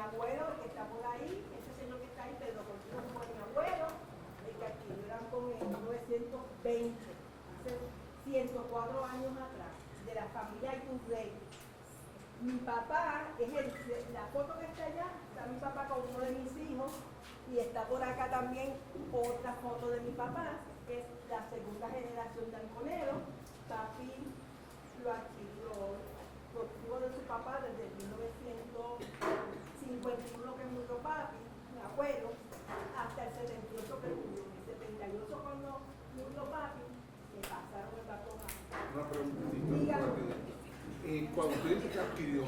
abuelo, el que está por ahí, ese señor que está ahí, Pedro Cortijo, fue mi abuelo, el que adquirió Lancón en 1920, hace 104 años atrás, de la familia Yurrey. Mi papá, la foto que está allá, está mi papá con uno de mis hijos, y está por acá también otra foto de mi papá, que es la segunda generación de anconero. Papi lo adquirió, lo de su papá desde 1951 que murió papi, mi abuelo, hasta el 78 que murió. En el 78 cuando murió papi, le pasaron el bastón a... Una preguntita. Cuando usted dice que adquirió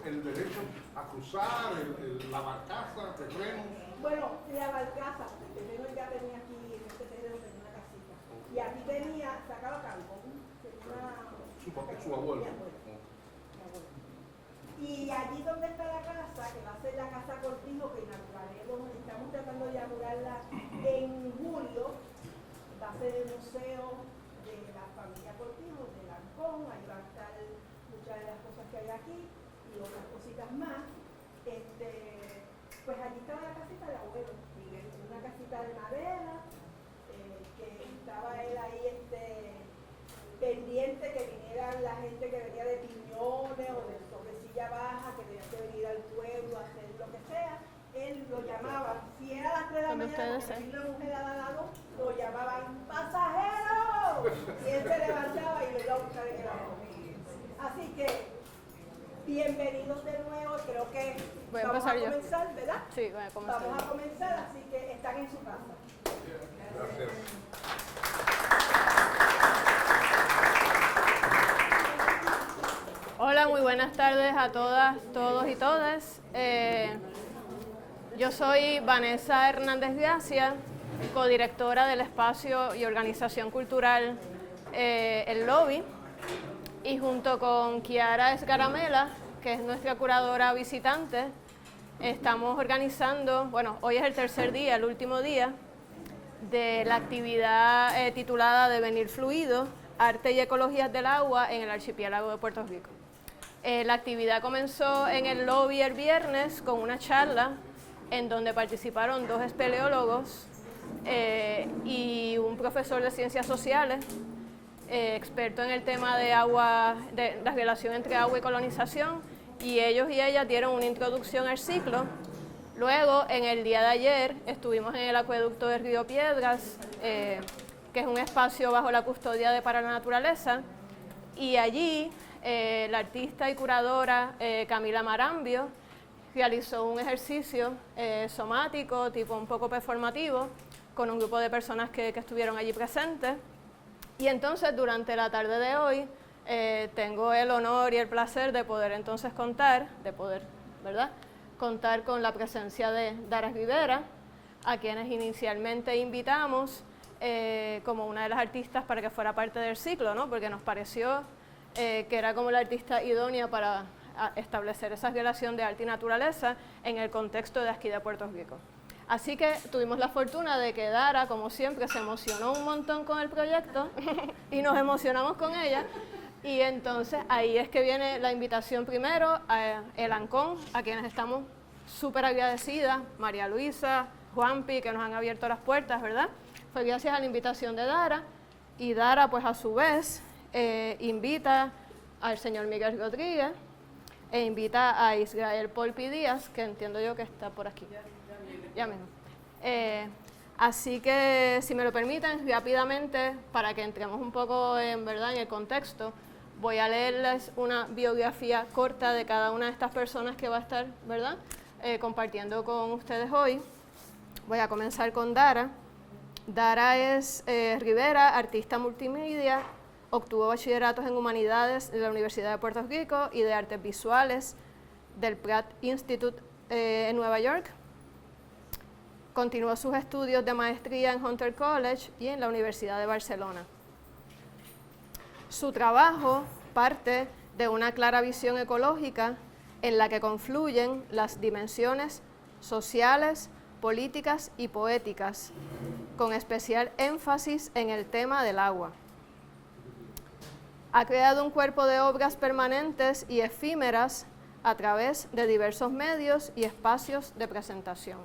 el derecho a cruzar la barcaza, terreno. Bueno, la barcaza, el terreno ya tenía aquí, en este terreno tenía una casita. Y aquí tenía, sacaba carbón, Su abuelo. Y allí donde está la casa, que va a ser la casa Cortijo, que inauguraremos, estamos tratando de inaugurarla en julio, va a ser el museo de la familia Cortijo, de Lancón, ahí va a estar muchas de las cosas que hay aquí y otras cositas más. Pues allí estaba la casita del abuelo Miguel, una casita de madera, que estaba él ahí pendiente que vinieran la gente que venía de Piñones o de Sobrecilla Baja, que tenía que venir al pueblo a hacer lo que sea. Él lo llamaba, si era a las 3 de la mañana, porque aquí la mujer al lado, lo llamaban ¡pasajero! Y él se levantaba y lo iba a buscar en el auto. Así que, bienvenidos de nuevo, creo que vamos a comenzar, ¿verdad? Sí, voy a comenzar. Vamos a comenzar, así que están en su casa. Gracias. Hola, muy buenas tardes a todas, todos y todas. Yo soy Vanessa Hernández Gracia, codirectora del espacio y organización cultural El Lobby, y junto con Kiara Esgaramela, que es nuestra curadora visitante, estamos organizando, bueno, hoy es el tercer día, el último día, de la actividad titulada Devenir Fluido, Arte y Ecologías del Agua en el Archipiélago de Puerto Rico. La actividad comenzó en el lobby el viernes con una charla en donde participaron 2 espeleólogos y un profesor de ciencias sociales, experto en el tema de agua, de la relación entre agua y colonización, y ellos y ellas dieron una introducción al ciclo. Luego, en el día de ayer, estuvimos en el acueducto de Río Piedras, que es un espacio bajo la custodia de Para la Naturaleza, y allí la artista y curadora Camila Marambio realizó un ejercicio somático, tipo un poco performativo, con un grupo de personas que estuvieron allí presentes. Y entonces, durante la tarde de hoy, tengo el honor y el placer de poder entonces contar con la presencia de Dara Rivera, a quienes inicialmente invitamos como una de las artistas para que fuera parte del ciclo, ¿no? Porque nos pareció que era como la artista idónea para establecer esa relación de arte y naturaleza en el contexto de aquí de Puerto Rico. Así que tuvimos la fortuna de que Dara, como siempre, se emocionó un montón con el proyecto y nos emocionamos con ella. Y entonces ahí es que viene la invitación primero a El Ancón, a quienes estamos súper agradecidas, María Luisa, Juanpi, que nos han abierto las puertas, ¿verdad? Fue gracias a la invitación de Dara, y Dara, pues a su vez, invita al señor Miguel Rodríguez e invita a Israel Polpi Díaz, que entiendo yo que está por aquí. Ya mismo. Así que, si me lo permiten, rápidamente, para que entremos un poco en el contexto, voy a leerles una biografía corta de cada una de estas personas que va a estar, compartiendo con ustedes hoy. Voy a comenzar con Dara. Dara es Rivera, artista multimedia, obtuvo bachilleratos en Humanidades de la Universidad de Puerto Rico y de Artes Visuales del Pratt Institute en Nueva York. Continuó sus estudios de maestría en Hunter College y en la Universidad de Barcelona. Su trabajo parte de una clara visión ecológica en la que confluyen las dimensiones sociales, políticas y poéticas, con especial énfasis en el tema del agua. Ha creado un cuerpo de obras permanentes y efímeras a través de diversos medios y espacios de presentación.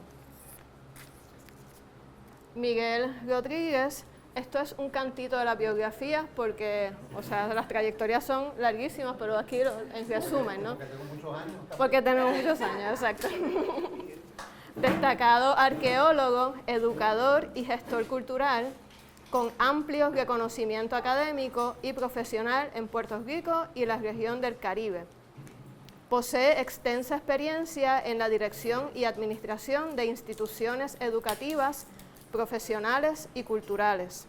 Miguel Rodríguez, esto es un cantito de la biografía porque, o sea, las trayectorias son larguísimas, pero aquí en resumen, ¿no? Porque tengo muchos años. Porque tenemos muchos años, exacto. Destacado arqueólogo, educador y gestor cultural, con amplio reconocimiento académico y profesional en Puerto Rico y la región del Caribe. Posee extensa experiencia en la dirección y administración de instituciones educativas, profesionales y culturales.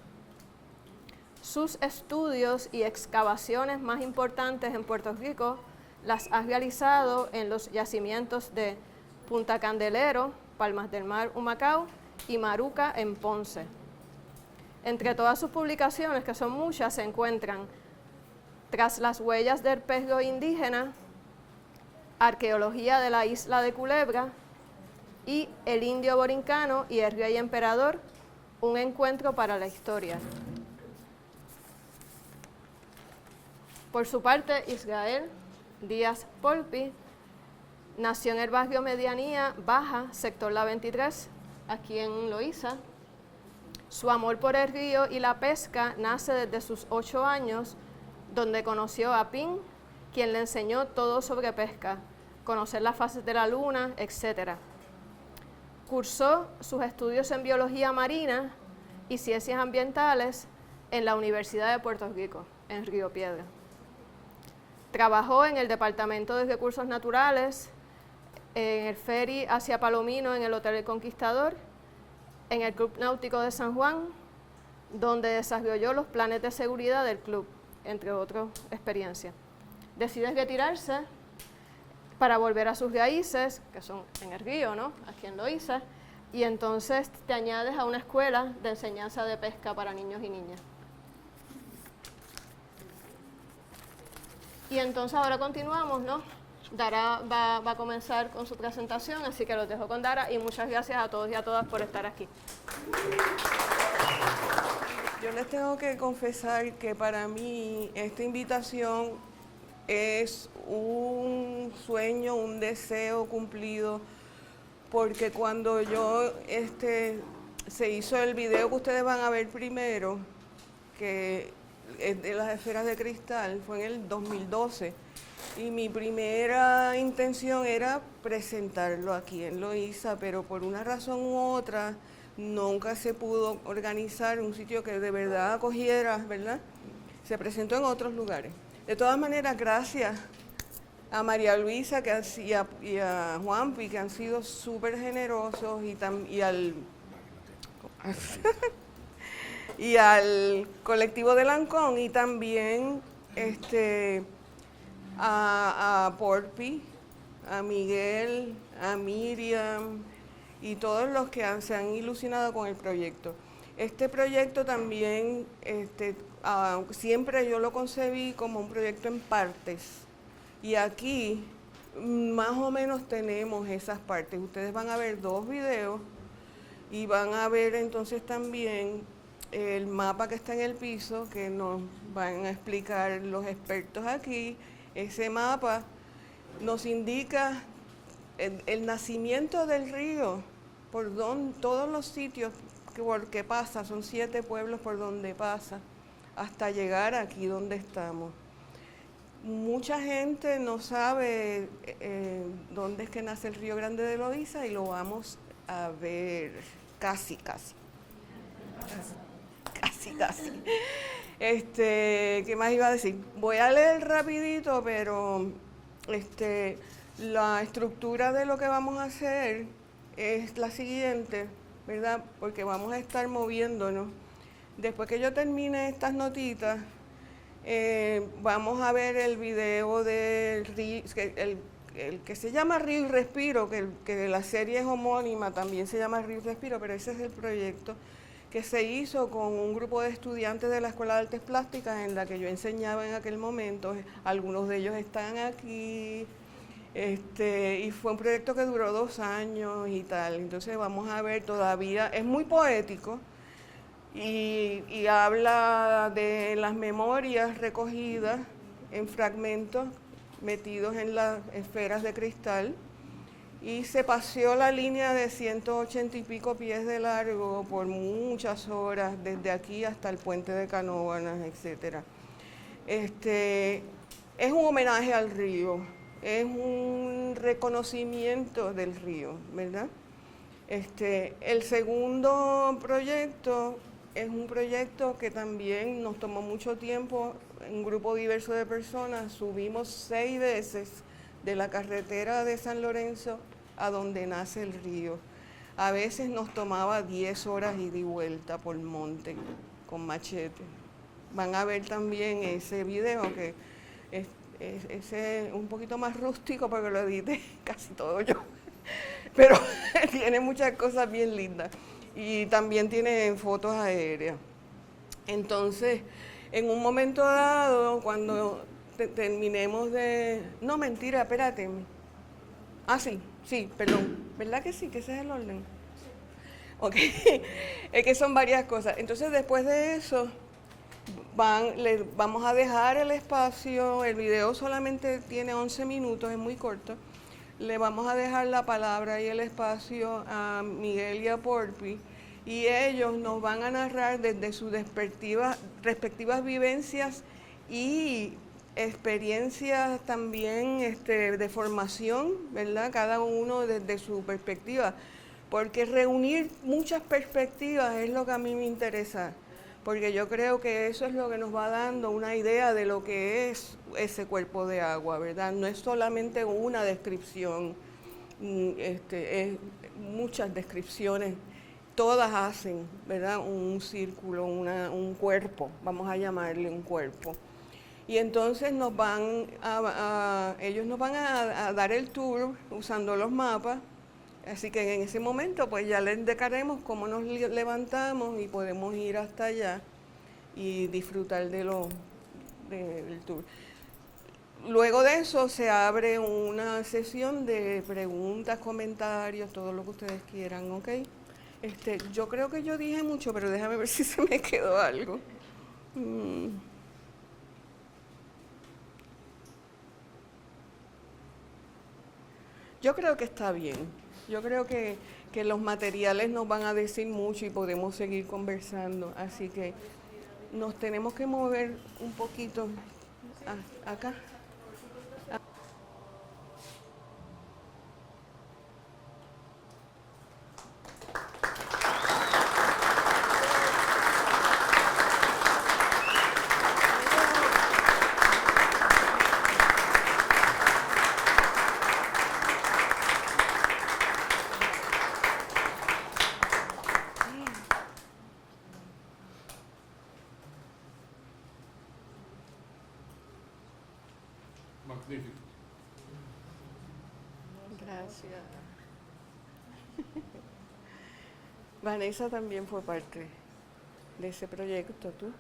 Sus estudios y excavaciones más importantes en Puerto Rico las ha realizado en los yacimientos de Punta Candelero, Palmas del Mar, Humacao y Maruca en Ponce. Entre todas sus publicaciones, que son muchas, se encuentran Tras las huellas del perro indígena, Arqueología de la isla de Culebra y El indio borincano y el rey emperador, un encuentro para la historia. Por su parte, Israel Díaz Polpi nació en el barrio Medianía Baja, sector La 23, aquí en Loíza. Su amor por el río y la pesca nace desde sus 8 años, donde conoció a Pin, quien le enseñó todo sobre pesca, conocer las fases de la luna, etc. Cursó sus estudios en biología marina y ciencias ambientales en la Universidad de Puerto Rico, en Río Piedra. Trabajó en el Departamento de Recursos Naturales, en el ferry hacia Palomino, en el Hotel El Conquistador, en el Club Náutico de San Juan, donde desarrolló los planes de seguridad del club, entre otras experiencias. Decide retirarse para volver a sus raíces, que son en el río, ¿no? Aquí en Loíza, y entonces te añades a una escuela de enseñanza de pesca para niños y niñas. Y entonces ahora continuamos, ¿no? Dara va a comenzar con su presentación, así que los dejo con Dara y muchas gracias a todos y a todas por estar aquí. Yo les tengo que confesar que para mí esta invitación es un sueño, un deseo cumplido, porque cuando se hizo el video que ustedes van a ver primero, que es de las esferas de cristal, fue en el 2012, y mi primera intención era presentarlo aquí en Loíza, pero por una razón u otra nunca se pudo organizar un sitio que de verdad acogiera, ¿verdad? Se presentó en otros lugares. De todas maneras, gracias a María Luisa y a Juanpi, que han sido súper generosos, y al colectivo de Lancón, y también a Porpi, a Miguel, a Miriam y todos los que se han ilusionado con el proyecto. Este proyecto también, siempre yo lo concebí como un proyecto en partes, y aquí más o menos tenemos esas partes. Ustedes van a ver 2 videos y van a ver entonces también el mapa que está en el piso, que nos van a explicar los expertos aquí. Ese mapa nos indica el nacimiento del río, por todos los sitios por que pasa, son 7 pueblos por donde pasa, hasta llegar aquí donde estamos. Mucha gente no sabe dónde es que nace el Río Grande de Loíza, y lo vamos a ver casi. ¿Qué más iba a decir? Voy a leer rapidito, pero la estructura de lo que vamos a hacer es la siguiente, ¿verdad? Porque vamos a estar moviéndonos. Después que yo termine estas notitas, vamos a ver el video del río, el que se llama Río y Respiro, que la serie es homónima, también se llama Río y Respiro, pero ese es el proyecto que se hizo con un grupo de estudiantes de la Escuela de Artes Plásticas en la que yo enseñaba en aquel momento. Algunos de ellos están aquí, y fue un proyecto que duró 2 años y tal. Entonces vamos a ver, todavía es muy poético y habla de las memorias recogidas en fragmentos metidos en las esferas de cristal, y se paseó la línea de 180 y pico pies de largo por muchas horas, desde aquí hasta el puente de Canóvanas, etc. Es un homenaje al río, es un reconocimiento del río, ¿verdad? El segundo proyecto es un proyecto que también nos tomó mucho tiempo, un grupo diverso de personas, subimos 6 veces de la carretera de San Lorenzo a donde nace el río. A veces nos tomaba 10 horas ida y vuelta por monte con machete. Van a ver también ese video que es un poquito más rústico porque lo edité casi todo yo, pero tiene muchas cosas bien lindas y también tiene fotos aéreas. Entonces, en un momento dado, cuando terminemos de... No, mentira, espérate. Ah, sí, perdón. ¿Verdad que sí? Que ese es el orden. Ok, es que son varias cosas. Entonces, después de eso, les vamos a dejar el espacio. El video solamente tiene 11 minutos, es muy corto. Le vamos a dejar la palabra y el espacio a Miguel y a Porpi, y ellos nos van a narrar desde sus respectivas vivencias y experiencias también de formación, ¿verdad? Cada uno desde su perspectiva, porque reunir muchas perspectivas es lo que a mí me interesa, porque yo creo que eso es lo que nos va dando una idea de lo que es ese cuerpo de agua, ¿verdad? No es solamente una descripción, es muchas descripciones, todas hacen, ¿verdad? Un círculo, un cuerpo, vamos a llamarle un cuerpo. Y entonces ellos nos van a dar el tour usando los mapas, así que en ese momento pues ya les indicaremos cómo nos levantamos y podemos ir hasta allá y disfrutar del tour. Luego de eso se abre una sesión de preguntas, comentarios, todo lo que ustedes quieran, ¿ok? Yo creo que yo dije mucho, pero déjame ver si se me quedó algo. Yo creo que está bien. Yo creo que los materiales nos van a decir mucho y podemos seguir conversando. Así que nos tenemos que mover un poquito acá. Magnífico. Gracias. Vanessa también fue parte de ese proyecto, ¿tú? Yo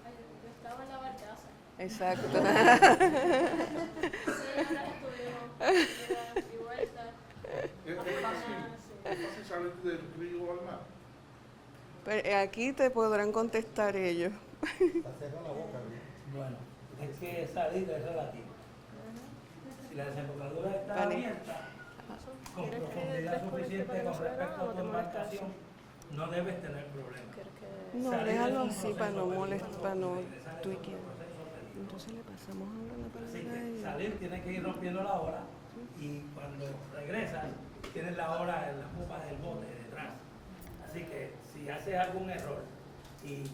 estaba en la barcaza. Exacto. ¿Es fácil salir del río al mar? Pero aquí te podrán contestar ellos. Bueno, es que salir es relativo. Si la desembocadura está abierta, con profundidad suficiente con respecto a tu embarcación, no debes tener problemas. No, Salir déjalo es un así para no proceso molestar, para no peligroso, tuiquear. regresar es un proceso Entonces le pasamos ahora la Así palabra a que ella. salir tienes que ir rompiendo la hora y cuando regresas tienes la hora en las copas del bote detrás. Así que si haces algún error y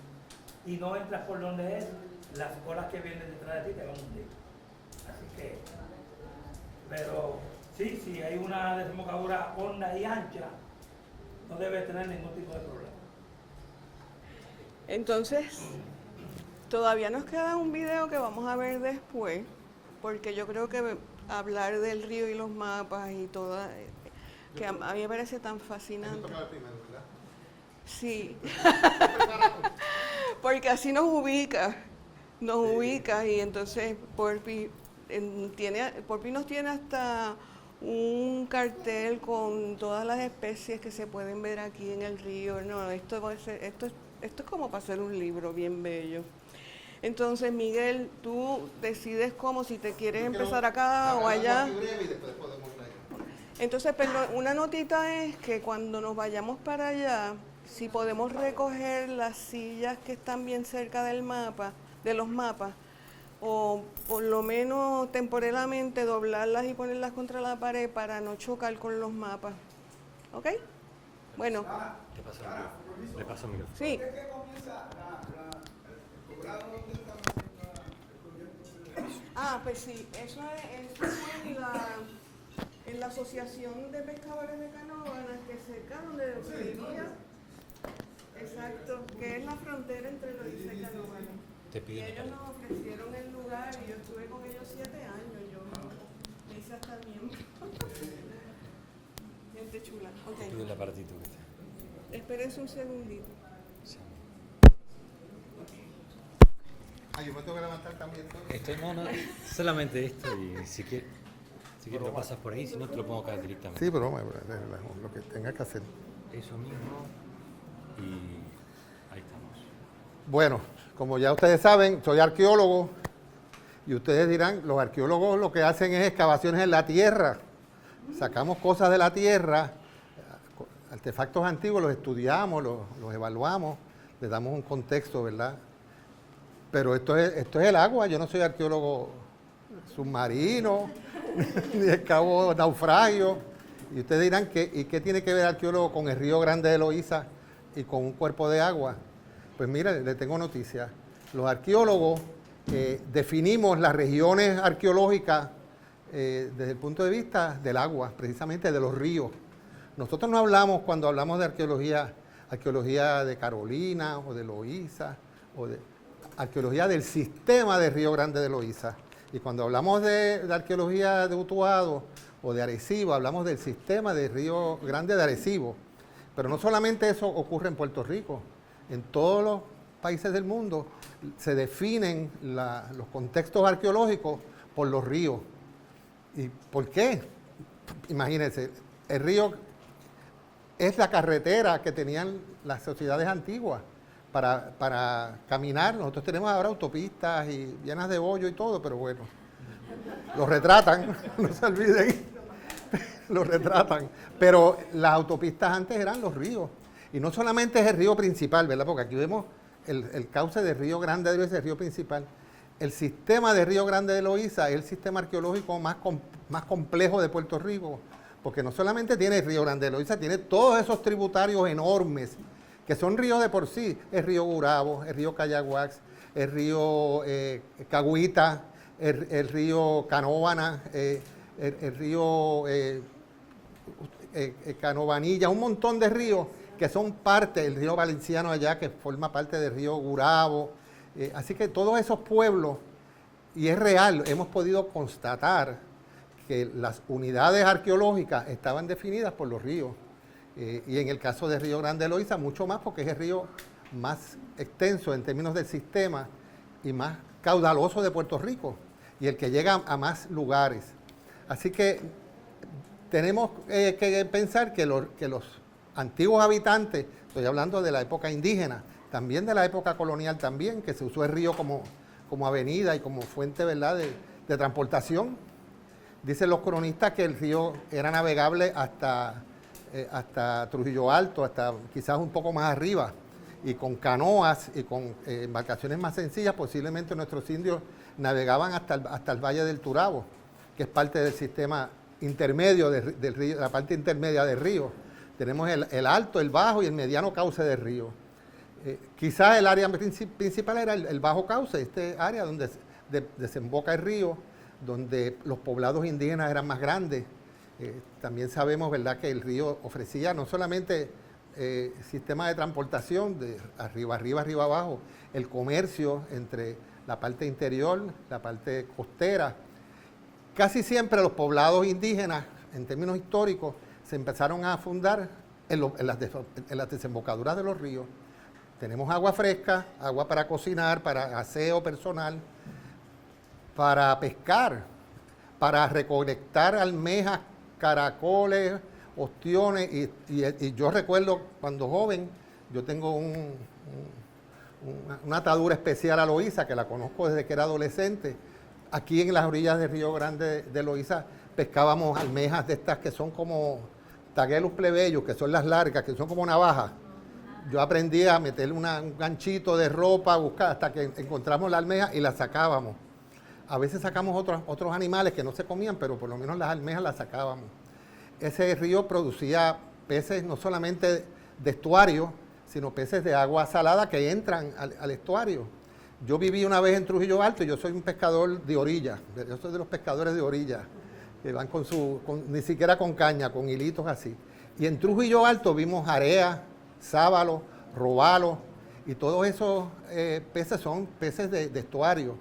no entras por donde es, las olas que vienen detrás de ti te van a hundir. Así que, pero sí, si hay una desembocadura honda y ancha, no debes tener ningún tipo de problema. Entonces, todavía nos queda un video que vamos a ver después, porque yo creo que hablar del río y los mapas y toda, que a mí me parece tan fascinante. Toca el primero, ¿verdad? Sí, porque así nos ubica y entonces Porpi nos tiene hasta un cartel con todas las especies que se pueden ver aquí en el río. No, esto es como para hacer un libro bien bello. Entonces, Miguel, tú decides cómo, si te quieres empezar acá o allá. Entonces, perdón, una notita es que cuando nos vayamos para allá, si podemos recoger las sillas que están bien cerca del mapa, de los mapas, o por lo menos temporalmente doblarlas y ponerlas contra la pared para no chocar con los mapas. ¿Ok? Bueno. Le paso a Miguel. Sí. Pues sí, eso fue en la Asociación de Pescadores de Canóvanas, que cerca donde vivía, exacto, que es la frontera entre Loíza y Canóvanas. Y ellos nos ofrecieron el lugar y yo estuve con ellos 7 años, yo me hice hasta miembro. Gente chula. Te pido el aparatito que está. Espérense un segundito. Sí. Yo me tengo que levantar también. Esto no, solamente esto y si quieres lo pasas por ahí, si no te lo pongo acá directamente. Sí, pero lo que tenga que hacer. Eso mismo y ahí estamos. Bueno, como ya ustedes saben, soy arqueólogo y ustedes dirán, los arqueólogos lo que hacen es excavaciones en la tierra. Sacamos cosas de la tierra, artefactos antiguos, los estudiamos, los evaluamos, les damos un contexto, ¿verdad? Pero esto es el agua, yo no soy arqueólogo submarino, ni excavo naufragio. Y ustedes dirán, ¿y qué tiene que ver el arqueólogo con el Río Grande de Loíza y con un cuerpo de agua? Pues mire, le tengo noticias. Los arqueólogos definimos las regiones arqueológicas desde el punto de vista del agua, precisamente de los ríos. Nosotros no hablamos, cuando hablamos de arqueología de Carolina o de Loíza, o de arqueología del sistema de Río Grande de Loíza. Y cuando hablamos de arqueología de Utuado o de Arecibo, hablamos del sistema de Río Grande de Arecibo. Pero no solamente eso ocurre en Puerto Rico, en todos los países del mundo se definen los contextos arqueológicos por los ríos. ¿Y por qué? Imagínense, el río es la carretera que tenían las sociedades antiguas para caminar. Nosotros tenemos ahora autopistas y llenas de hoyo y todo, pero bueno, los retratan, no se olviden, los retratan. Pero las autopistas antes eran los ríos. Y no solamente es el río principal, ¿verdad? Porque aquí vemos el cauce del Río Grande de Loíza, el río principal. El sistema de Río Grande de Loíza es el sistema arqueológico más complejo de Puerto Rico, porque no solamente tiene el Río Grande de Loíza, tiene todos esos tributarios enormes, que son ríos de por sí. El río Gurabo, el río Cayaguax, el río Cagüita, el río Canóvana, el río Canovanilla, un montón de ríos que son parte, el río Valenciano allá, que forma parte del río Gurabo. Así que todos esos pueblos, y es real, hemos podido constatar que las unidades arqueológicas estaban definidas por los ríos. Y en el caso del Río Grande de Loíza, mucho más, porque es el río más extenso en términos del sistema y más caudaloso de Puerto Rico, y el que llega a más lugares. Así que tenemos que pensar que los antiguos habitantes, estoy hablando de la época indígena, también de la época colonial también, que se usó el río como avenida y como fuente, ¿verdad?, de transportación. Dicen los cronistas que el río era navegable hasta Trujillo Alto, hasta quizás un poco más arriba, y con canoas y con embarcaciones más sencillas, posiblemente nuestros indios navegaban hasta el Valle del Turabo, que es parte del sistema intermedio del río, la parte intermedia del río. Tenemos el alto, el bajo y el mediano cauce del río. Quizás el área principal era el bajo cauce, este área donde desemboca el río, donde los poblados indígenas eran más grandes. También sabemos, ¿verdad?, que el río ofrecía no solamente sistema de transportación de arriba abajo, el comercio entre la parte interior, la parte costera. Casi siempre los poblados indígenas, en términos históricos, se empezaron a fundar en las desembocaduras de los ríos. Tenemos agua fresca, agua para cocinar, para aseo personal, para pescar, para recolectar almejas, caracoles, ostiones. Y yo recuerdo cuando joven, yo tengo una atadura especial a Loíza, que la conozco desde que era adolescente. Aquí en las orillas del Río Grande de Loíza pescábamos almejas de estas que son como taguelus plebeyus, que son las largas, que son como navajas. Yo aprendí a meterle un ganchito de ropa, buscar hasta que encontramos la almeja y la sacábamos. A veces sacamos otros animales que no se comían, pero por lo menos las almejas las sacábamos. Ese río producía peces no solamente de estuario, sino peces de agua salada que entran al estuario. Yo viví una vez en Trujillo Alto y yo soy un pescador de orilla. Yo soy de los pescadores de orilla, que van ni siquiera con caña, con hilitos así. Y en Trujillo Alto vimos area, sábalo, robalo, y todos esos peces son peces de estuario.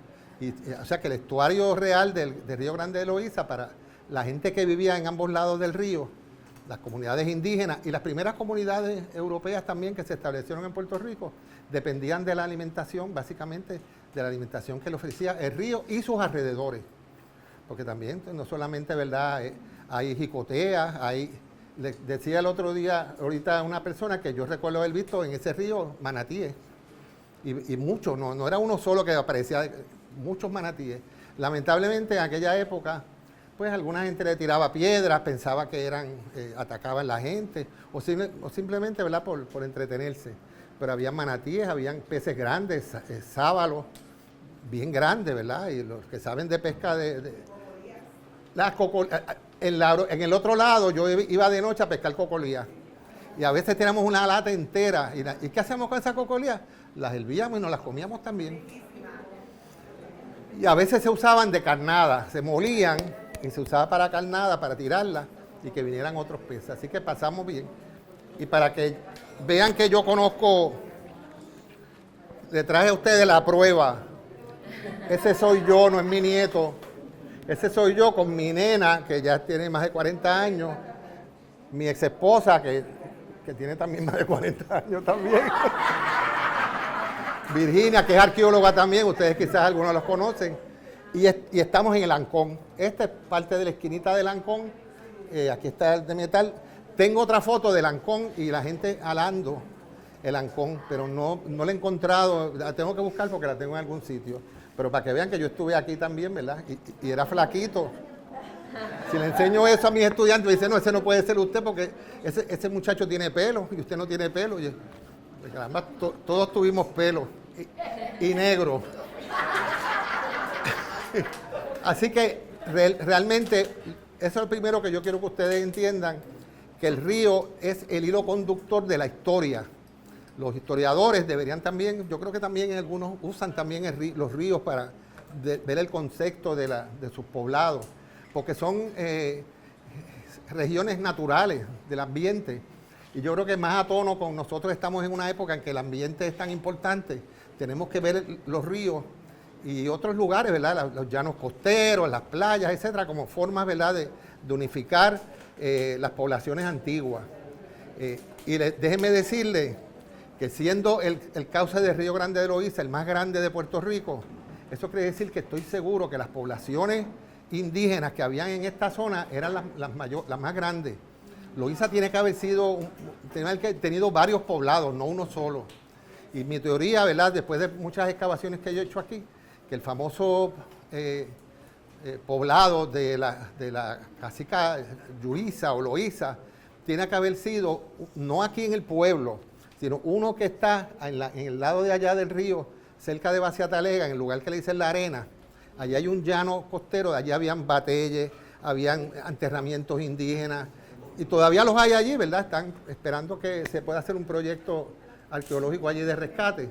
O sea que el estuario real del Río Grande de Loíza, para la gente que vivía en ambos lados del río, las comunidades indígenas y las primeras comunidades europeas también que se establecieron en Puerto Rico, dependían de la alimentación, básicamente de la alimentación que le ofrecía el río y sus alrededores. Porque también no solamente, ¿verdad?, hay jicoteas, le decía el otro día, ahorita una persona que yo recuerdo haber visto en ese río manatíes, y muchos, no era uno solo que aparecía, muchos manatíes. Lamentablemente en aquella época, pues alguna gente le tiraba piedras, pensaba que atacaban a la gente, o simplemente, ¿verdad?, por entretenerse. Pero había manatíes, habían peces grandes, sábalos, bien grandes, ¿verdad? Y los que saben de pesca en el otro lado yo iba de noche a pescar cocolías. Y a veces teníamos una lata entera. ¿Y qué hacemos con esas cocolías? Las hervíamos y nos las comíamos también. Y a veces se usaban de carnada, se molían y se usaba para carnada, para tirarla y que vinieran otros peces. Así que pasamos bien. Y para que vean que yo conozco, le traje a ustedes la prueba. Ese soy yo, no es mi nieto. Ese soy yo con mi nena, que ya tiene más de 40 años. Mi ex esposa, que tiene también más de 40 años también. Virginia, que es arqueóloga también, ustedes quizás algunos los conocen. Y estamos en el Ancón. Esta es parte de la esquinita del Ancón. Aquí está el de metal. Tengo otra foto del Ancón y la gente alando el Ancón, pero no la he encontrado. La tengo que buscar porque la tengo en algún sitio. Pero para que vean que yo estuve aquí también, ¿verdad? Y era flaquito. Si le enseño eso a mis estudiantes, me dicen, no, ese no puede ser usted porque ese muchacho tiene pelo y usted no tiene pelo. Y, además, todos tuvimos pelo y negro. Así que realmente, eso es lo primero que yo quiero que ustedes entiendan, que el río es el hilo conductor de la historia. Los historiadores deberían también, yo creo que también algunos usan también los ríos para ver el concepto de sus poblados, porque son regiones naturales del ambiente. Y yo creo que más a tono con nosotros estamos en una época en que el ambiente es tan importante, tenemos que ver los ríos y otros lugares, ¿verdad? Los llanos costeros, las playas, etcétera, como formas, ¿verdad?, de unificar las poblaciones antiguas. Y déjenme decirle que siendo el cauce del Río Grande de Loíza el más grande de Puerto Rico, eso quiere decir que estoy seguro que las poblaciones indígenas que habían en esta zona eran las más grandes. Loíza tiene que haber tenido varios poblados, no uno solo. Y mi teoría, ¿verdad?, después de muchas excavaciones que yo he hecho aquí, que el famoso poblado de la cacica Yuriza o Loíza tiene que haber sido, no aquí en el pueblo, sino uno que está en el lado de allá del río, cerca de Baciatalega, en el lugar que le dicen La Arena. Allí hay un llano costero, allí habían bateyes, habían enterramientos indígenas, y todavía los hay allí, ¿verdad? Están esperando que se pueda hacer un proyecto arqueológico allí de rescate,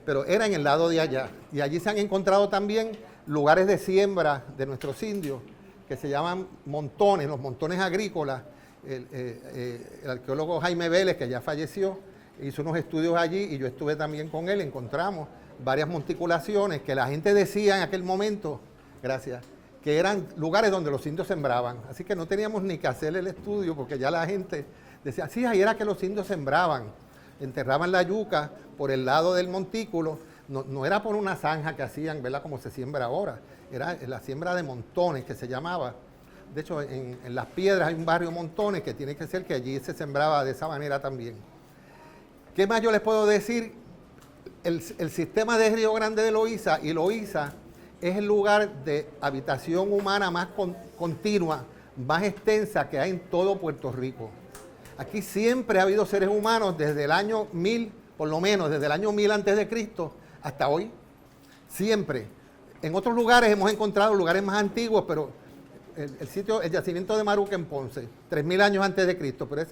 pero era en el lado de allá. Y allí se han encontrado también lugares de siembra de nuestros indios, que se llaman montones, los montones agrícolas. El arqueólogo Jaime Vélez, que ya falleció, hizo unos estudios allí y yo estuve también con él, encontramos varias monticulaciones que la gente decía en aquel momento, gracias, que eran lugares donde los indios sembraban. Así que no teníamos ni que hacer el estudio porque ya la gente decía, sí, ahí era que los indios sembraban, enterraban la yuca por el lado del montículo, no era por una zanja que hacían, ¿verdad?, como se siembra ahora, era la siembra de montones que se llamaba. De hecho, en Las Piedras hay un barrio Montones que tiene que ser que allí se sembraba de esa manera también. ¿Qué más yo les puedo decir? el sistema de Río Grande de Loíza y Loíza es el lugar de habitación humana más continua, más extensa que hay en todo Puerto Rico. Aquí siempre ha habido seres humanos desde el año 1000, por lo menos desde el año 1000 antes de Cristo hasta hoy. Siempre. En otros lugares hemos encontrado lugares más antiguos, pero el yacimiento de Maruca en Ponce, 3000 años antes de Cristo, pero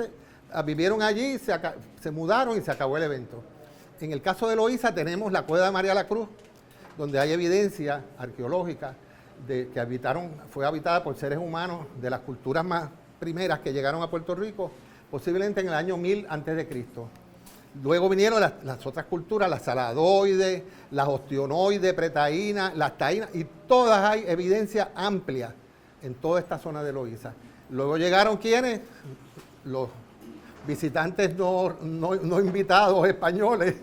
vivieron allí, se mudaron y se acabó el evento. En el caso de Loíza tenemos la cueva de María la Cruz, donde hay evidencia arqueológica de que fue habitada por seres humanos de las culturas más primeras que llegaron a Puerto Rico, posiblemente en el año 1000 antes de Cristo. Luego vinieron las otras culturas, las saladoides, las ostionoides, pretaínas, las taínas, y todas hay evidencia amplia en toda esta zona de Loíza. Luego llegaron ¿quiénes? Los visitantes no invitados españoles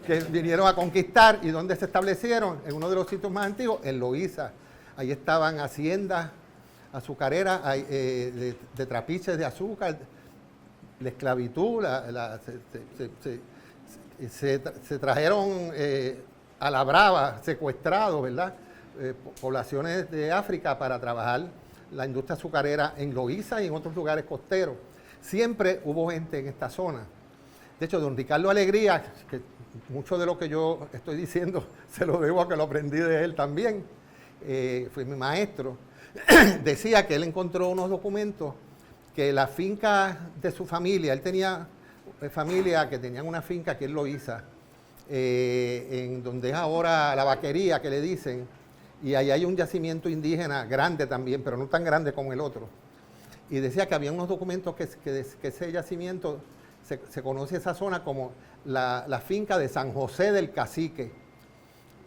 que vinieron a conquistar. ¿Y dónde se establecieron? En uno de los sitios más antiguos, en Loíza. Ahí estaban haciendas azucareras de trapiches de azúcar, la esclavitud, se trajeron a la brava, secuestrados, ¿verdad? Poblaciones de África para trabajar la industria azucarera en Loíza y en otros lugares costeros. Siempre hubo gente en esta zona. De hecho, don Ricardo Alegría, que mucho de lo que yo estoy diciendo se lo debo a que lo aprendí de él también, fue mi maestro, decía que él encontró unos documentos que la finca de su familia, él tenía familia que tenían una finca aquí en Loíza, en donde es ahora la vaquería que le dicen, y ahí hay un yacimiento indígena grande también, pero no tan grande como el otro. Y decía que había unos documentos que ese yacimiento, se conoce esa zona como la finca de San José del Cacique.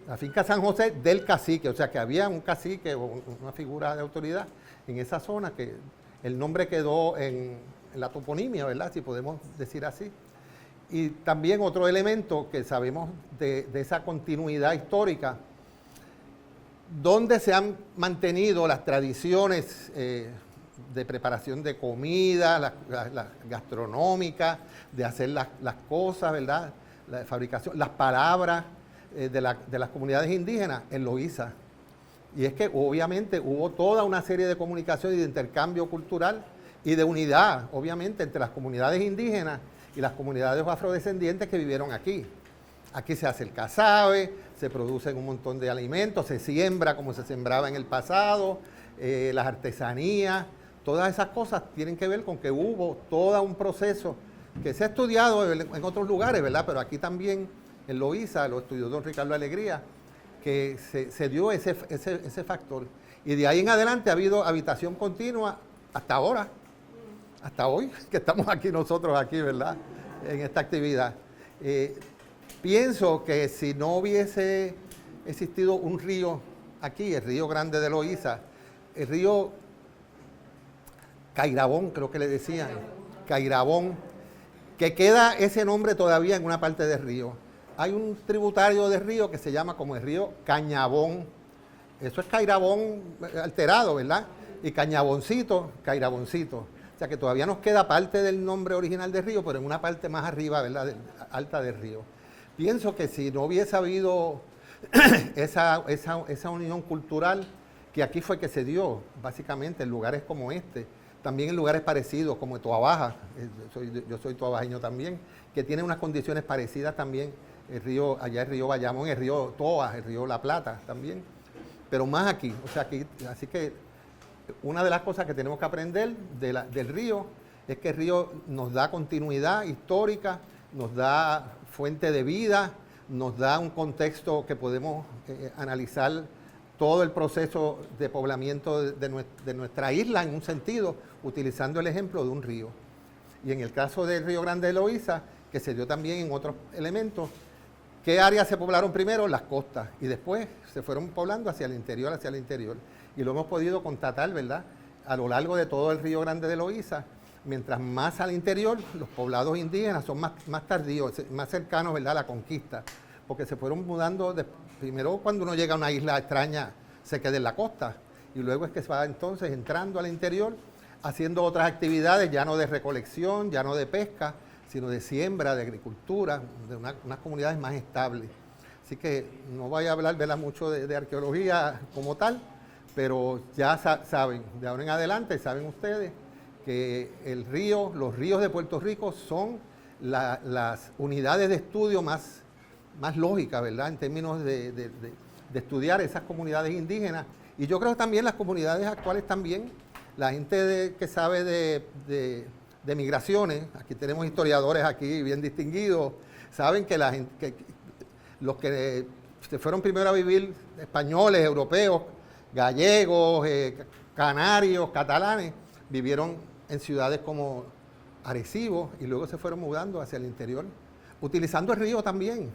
La finca San José del Cacique, o sea que había un cacique o una figura de autoridad en esa zona que el nombre quedó en la toponimia, ¿verdad? Si podemos decir así. Y también otro elemento que sabemos de esa continuidad histórica, donde se han mantenido las tradiciones de preparación de comida, las gastronómicas, de hacer las cosas, ¿verdad? La fabricación, las palabras de las comunidades indígenas en Loíza. Y es que obviamente hubo toda una serie de comunicación y de intercambio cultural y de unidad, obviamente, entre las comunidades indígenas y las comunidades afrodescendientes que vivieron aquí. Aquí se hace el casabe, se producen un montón de alimentos, se siembra como se sembraba en el pasado, las artesanías, todas esas cosas tienen que ver con que hubo todo un proceso que se ha estudiado en otros lugares, ¿verdad? Pero aquí también en Loíza lo estudió don Ricardo Alegría, que se dio ese factor. Y de ahí en adelante ha habido habitación continua hasta ahora, hasta hoy, que estamos aquí nosotros, aquí, ¿verdad? En esta actividad. Pienso que si no hubiese existido un río aquí, el Río Grande de Loíza, el río Cairabón, creo que le decían, Cairabón, que queda ese nombre todavía en una parte del río. Hay un tributario del río que se llama como el río Cañabón. Eso es Cairabón alterado, ¿verdad? Y Cañaboncito, Cairaboncito. O sea que todavía nos queda parte del nombre original del río, pero en una parte más arriba, ¿verdad? Alta del río. Pienso que si no hubiese habido esa unión cultural, que aquí fue que se dio, básicamente, en lugares como este, también en lugares parecidos, como Toa Baja, yo soy toabajeño también, que tiene unas condiciones parecidas también, allá el río Bayamón, el río Toa, el río La Plata también, pero más aquí, o sea, aquí, así que una de las cosas que tenemos que aprender del río es que el río nos da continuidad histórica, nos da fuente de vida, nos da un contexto que podemos analizar todo el proceso de poblamiento de nuestra isla en un sentido, utilizando el ejemplo de un río. Y en el caso del Río Grande de Loíza, que se dio también en otros elementos, ¿qué áreas se poblaron primero? Las costas, y después se fueron poblando hacia el interior. Y lo hemos podido constatar, ¿verdad? A lo largo de todo el Río Grande de Loíza, mientras más al interior, los poblados indígenas son más tardíos, más cercanos, ¿verdad?, a la conquista, porque se fueron mudando, primero cuando uno llega a una isla extraña, se queda en la costa, y luego es que se va entonces entrando al interior, haciendo otras actividades, ya no de recolección, ya no de pesca, sino de siembra, de agricultura, de unas comunidades más estables. Así que no voy a hablar, ¿verdad?, mucho de arqueología como tal, pero ya saben, de ahora en adelante saben ustedes que los ríos de Puerto Rico son las unidades de estudio más lógicas, ¿verdad?, en términos de estudiar esas comunidades indígenas. Y yo creo que también las comunidades actuales también, la gente que sabe de migraciones, aquí tenemos historiadores aquí bien distinguidos, saben que los que se fueron primero a vivir, españoles, europeos, gallegos, canarios, catalanes, vivieron en ciudades como Arecibo y luego se fueron mudando hacia el interior, utilizando el río también,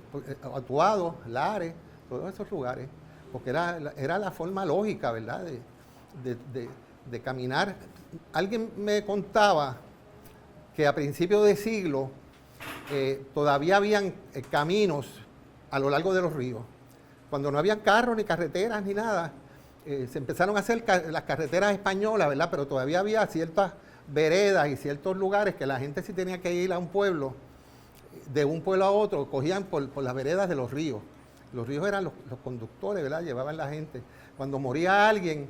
Utuado, Lares, todos esos lugares, porque era la forma lógica, ¿verdad?, de caminar. Alguien me contaba que a principios de siglo todavía habían caminos a lo largo de los ríos. Cuando no habían carros, ni carreteras, ni nada, se empezaron a hacer las carreteras españolas, ¿verdad? Pero todavía había ciertas veredas y ciertos lugares que la gente sí tenía que ir a un pueblo, de un pueblo a otro, cogían por las veredas de los ríos. Los ríos eran los conductores, ¿verdad? Llevaban la gente. Cuando moría alguien,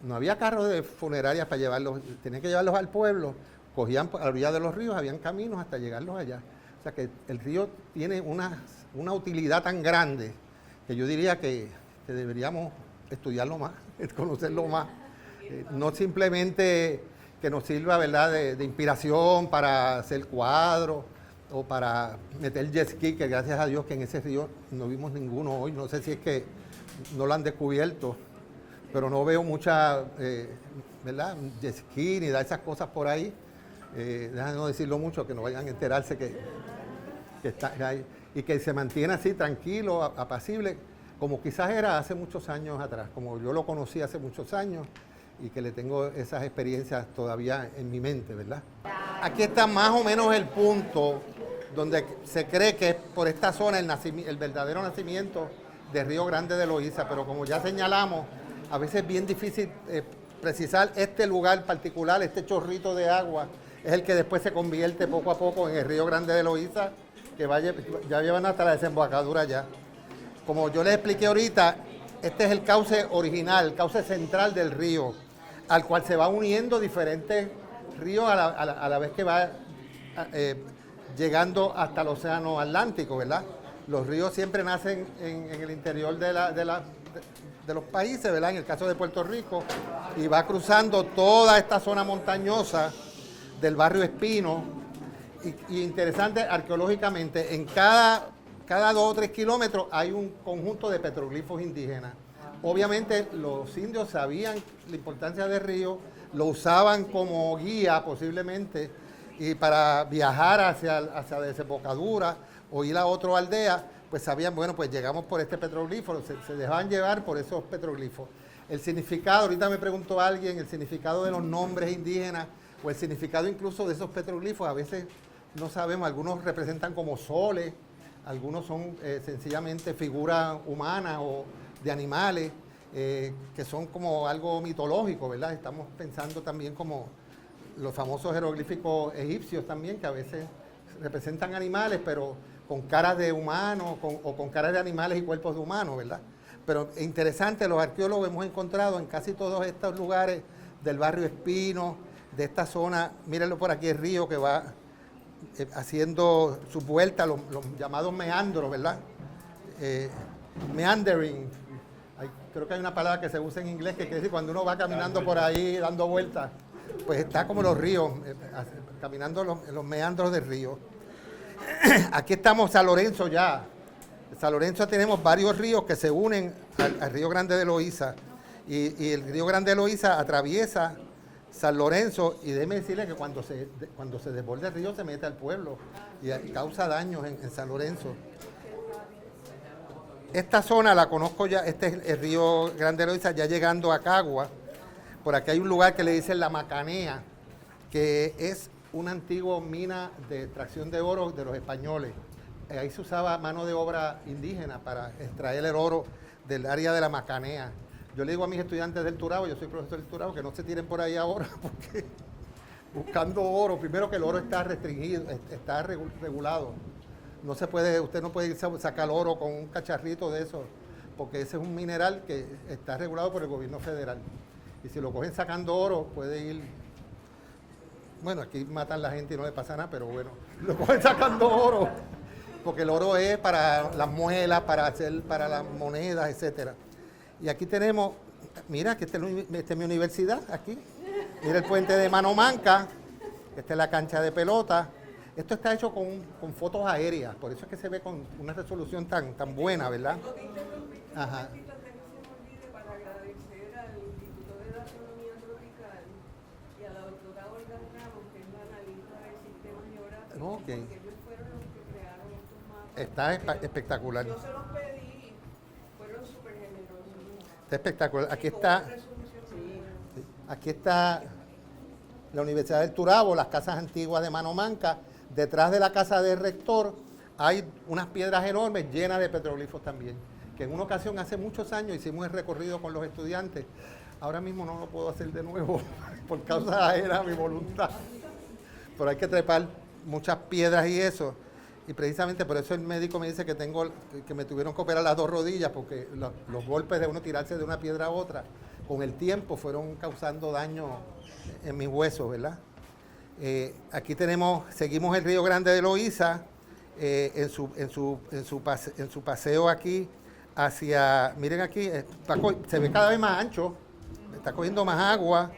no había carros de funerarias para llevarlos, tenían que llevarlos al pueblo, cogían a la orilla de los ríos, habían caminos hasta llegarlos allá. O sea que el río tiene una utilidad tan grande que yo diría que deberíamos estudiarlo más, conocerlo más. No simplemente que nos sirva, ¿verdad?, de inspiración para hacer cuadros o para meter jet ski, que gracias a Dios que en ese río no vimos ninguno hoy. No sé si es que no lo han descubierto, pero no veo mucha, ¿verdad?, jet ski ni da esas cosas por ahí. Déjame no decirlo mucho, que no vayan a enterarse que está ahí. Y que se mantiene así tranquilo, apacible, como quizás era hace muchos años atrás, como yo lo conocí hace muchos años y que le tengo esas experiencias todavía en mi mente, ¿verdad? Aquí está más o menos el punto donde se cree que es por esta zona el verdadero nacimiento de Río Grande de Loíza, pero como ya señalamos, a veces es bien difícil precisar este lugar particular, este chorrito de agua, es el que después se convierte poco a poco en el Río Grande de Loíza, que ya llevan hasta la desembocadura ya. Como yo les expliqué ahorita, este es el cauce original, el cauce central del río, al cual se va uniendo diferentes ríos a la vez que va llegando hasta el océano Atlántico, ¿verdad? Los ríos siempre nacen en el interior de los países, ¿verdad? En el caso de Puerto Rico, y va cruzando toda esta zona montañosa del barrio Espino. Y interesante, arqueológicamente, en cada 2 o 3 kilómetros hay un conjunto de petroglifos indígenas. Obviamente los indios sabían la importancia del río, lo usaban como guía posiblemente, y para viajar hacia la desembocadura o ir a otra aldea, pues sabían, bueno, pues llegamos por este petroglifo, se dejaban llevar por esos petroglifos. El significado, ahorita me preguntó alguien, el significado de los nombres indígenas o el significado incluso de esos petroglifos, a veces no sabemos, algunos representan como soles, algunos son sencillamente figuras humanas o de animales, que son como algo mitológico, ¿verdad? Estamos pensando también como los famosos jeroglíficos egipcios también, que a veces representan animales, pero con caras de humanos o con caras de animales y cuerpos de humanos, ¿verdad? Pero interesante, los arqueólogos hemos encontrado en casi todos estos lugares del barrio Espino, de esta zona, mírenlo por aquí, el río que va haciendo su vuelta, los llamados meandros, ¿verdad? Meandering. Creo que hay una palabra que se usa en inglés que quiere decir cuando uno va caminando por ahí dando vueltas, pues está como los ríos, caminando los meandros del río. Aquí estamos San Lorenzo ya. En San Lorenzo tenemos varios ríos que se unen al Río Grande de Loíza y el Río Grande de Loíza atraviesa San Lorenzo, y déjeme decirle que cuando se desborda el río se mete al pueblo y causa daños en San Lorenzo. Esta zona la conozco ya, este es el Río Grande de Loíza, ya llegando a Cagua. Por aquí hay un lugar que le dicen La Macanea, que es una antigua mina de extracción de oro de los españoles. Ahí se usaba mano de obra indígena para extraer el oro del área de La Macanea. Yo le digo a mis estudiantes del Turabo, yo soy profesor del Turabo, que no se tiren por ahí ahora, porque buscando oro. Primero que el oro está restringido, está regulado. No se puede, usted no puede sacar oro con un cacharrito de eso, porque ese es un mineral que está regulado por el gobierno federal. Y si lo cogen sacando oro, puede ir... Bueno, aquí matan a la gente y no le pasa nada, pero bueno, lo cogen sacando oro, porque el oro es para las muelas, para las monedas, etcétera. Y aquí tenemos, mira, que esta es mi universidad, aquí. Mira el puente de Mano Manca, esta es la cancha de pelota. Esto está hecho con fotos aéreas, por eso es que se ve con una resolución tan buena, ¿verdad? Ajá. Para agradecer al Instituto de Astronomía Tropical y a la doctora Olga Ramos, que es la analista del sistema geográfico, Ok. porque ellos fueron los que crearon estos mapas. Está espectacular. Yo se los pedí, fueron súper generosos. Está espectacular. Aquí Con está, una resolución muy buena. aquí está la Universidad del Turabo, las casas antiguas de Mano Manca. Detrás de la casa del rector hay unas piedras enormes llenas de petroglifos también, que en una ocasión hace muchos años hicimos el recorrido con los estudiantes. Ahora mismo no lo puedo hacer de nuevo por causa ajena a mi voluntad. Pero hay que trepar muchas piedras y eso. Y precisamente por eso el médico me dice que me tuvieron que operar las dos rodillas, porque los golpes de uno tirarse de una piedra a otra, con el tiempo fueron causando daño en mis huesos, ¿verdad? Aquí seguimos el Río Grande de Loíza en su paseo aquí hacia, miren aquí, se ve cada vez más ancho, está cogiendo más agua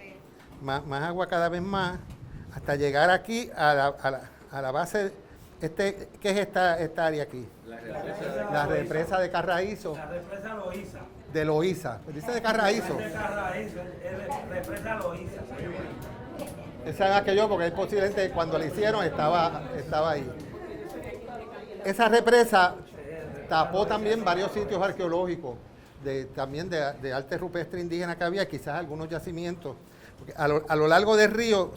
cada vez más, hasta llegar aquí a la base, ¿qué es esta área aquí? La represa de Carraízo. La represa Loíza. De Loíza, pues dice de Carraízo. De Carraízo, es represa Loíza. Esa es aquello porque es posiblemente cuando la hicieron estaba ahí. Esa represa tapó también varios sitios arqueológicos, también de arte rupestre indígena que había, quizás algunos yacimientos. Porque a lo largo del río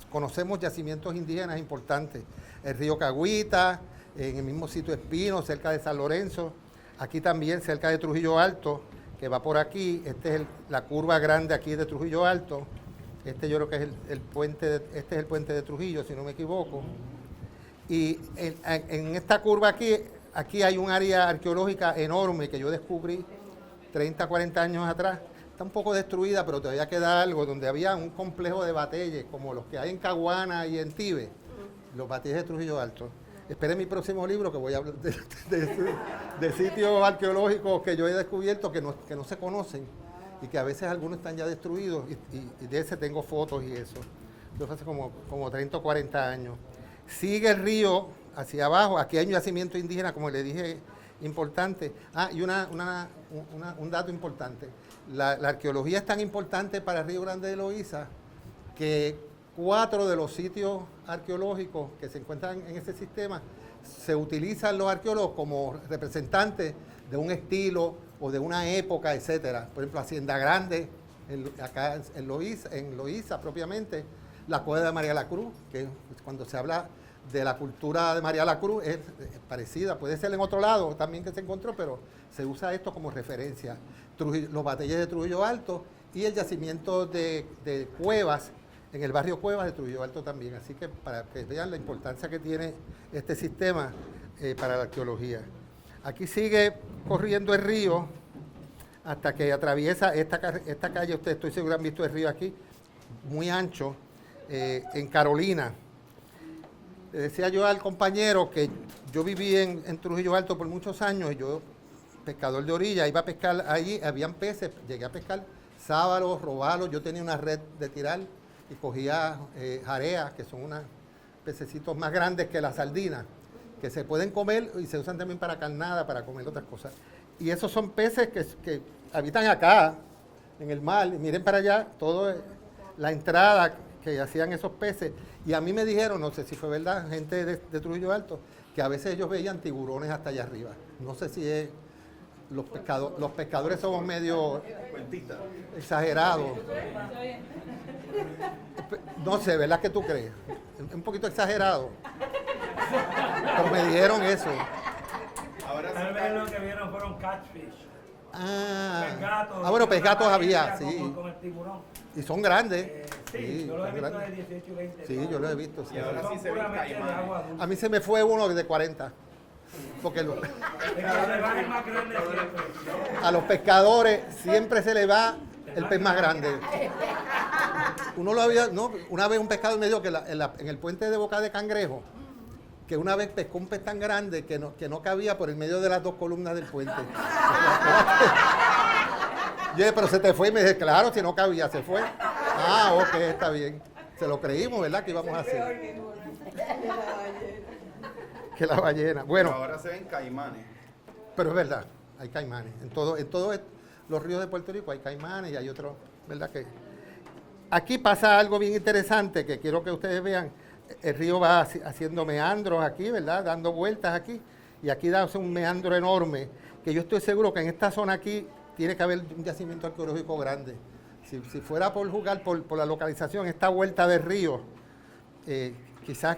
conocemos yacimientos indígenas importantes. El río Cagüita, en el mismo sitio Espino, cerca de San Lorenzo. Aquí también, cerca de Trujillo Alto, que va por aquí. Esta es la curva grande aquí de Trujillo Alto. Este yo creo que es el puente, este es el puente de Trujillo, si no me equivoco. Y en esta curva aquí hay un área arqueológica enorme que yo descubrí 30, 40 años atrás. Está un poco destruida, pero todavía queda algo, donde había un complejo de batalles, como los que hay en Caguana y en Tibe, los batalles de Trujillo Alto. Esperen mi próximo libro, que voy a hablar de sitios arqueológicos que yo he descubierto que no se conocen, y que a veces algunos están ya destruidos, y de ese tengo fotos y eso. Entonces hace como 30 o 40 años. Sigue el río hacia abajo, aquí hay un yacimiento indígena, como le dije, importante. Y un dato importante. La arqueología es tan importante para el Río Grande de Loíza que 4 de los sitios arqueológicos que se encuentran en ese sistema se utilizan los arqueólogos como representantes de un estilo o de una época, etcétera. Por ejemplo, Hacienda Grande, acá en Loíza propiamente, la cueva de María la Cruz, que cuando se habla de la cultura de María la Cruz es parecida, puede ser en otro lado también que se encontró, pero se usa esto como referencia. Los batalles de Trujillo Alto y el yacimiento de cuevas en el barrio Cuevas de Trujillo Alto también. Así que para que vean la importancia que tiene este sistema para la arqueología. Aquí sigue corriendo el río hasta que atraviesa esta calle. Ustedes estoy seguro han visto el río aquí, muy ancho, en Carolina. Le decía yo al compañero que yo viví en Trujillo Alto por muchos años, y yo, pescador de orilla, iba a pescar allí, habían peces, llegué a pescar sábalos, robalos, yo tenía una red de tirar y cogía jareas, que son unos pececitos más grandes que las sardinas, que se pueden comer y se usan también para carnada, para comer otras cosas. Y esos son peces que habitan acá, en el mar, y miren para allá, toda la entrada que hacían esos peces. Y a mí me dijeron, no sé si fue verdad, gente de Trujillo Alto, que a veces ellos veían tiburones hasta allá arriba. No sé si es... Los pescadores somos medio exagerados. No sé, ¿verdad que tú crees? Un poquito exagerado. Pero me dijeron eso. Tal vez lo que vieron fueron catfish. Bueno, pesgatos había, sí. Con el tiburón. Y son grandes. Sí, yo lo he son visto grandes. de 18 y 20. Sí, yo lo he visto. Sí. Y ahora sí se ven caimanes. A mí se me fue uno de 40. Porque a los pescadores siempre se le va el pez más grande. Uno lo había, no, una vez un pescador me dijo que en el puente de Boca de Cangrejo, que una vez pescó un pez tan grande que no cabía por el medio de las dos columnas del puente. Yo dije, pero se te fue, y me dije, claro, si no cabía, se fue. Ah, ok, está bien. Se lo creímos, ¿verdad? ¿Qué íbamos a hacer? Que la ballena. Bueno, Ahora se ven caimanes. pero es verdad, hay caimanes. En todos los ríos de Puerto Rico hay caimanes y hay otros, ¿verdad? Que aquí pasa algo bien interesante que quiero que ustedes vean. El río va haciendo meandros aquí, ¿verdad? Dando vueltas aquí. Y aquí da un meandro enorme, que yo estoy seguro que en esta zona aquí tiene que haber un yacimiento arqueológico grande. Si fuera por jugar por la localización, esta vuelta del río, quizás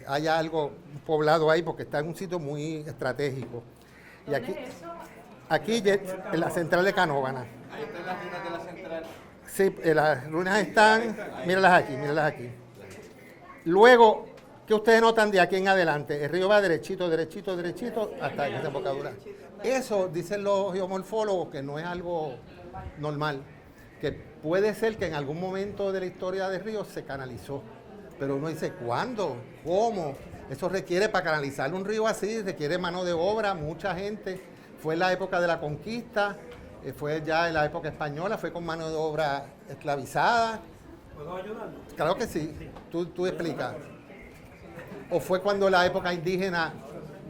haya algo poblado ahí porque está en un sitio muy estratégico. Y aquí en la central de Canóvana. Ahí están las ruinas de la central. Sí, las ruinas están, míralas aquí. Luego, ¿qué ustedes notan de aquí en adelante? El río va derechito, derechito, derechito hasta esa desembocadura. Eso, dicen los geomorfólogos, que no es algo normal, que puede ser que en algún momento de la historia del río se canalizó. Pero uno dice, ¿cuándo? ¿Cómo? Eso requiere, para canalizar un río así, requiere mano de obra, mucha gente. Fue en la época de la conquista, fue ya en la época española, fue con mano de obra esclavizada. ¿Puedo ayudarlo? Claro que sí, tú explicas. ¿O fue cuando la época indígena,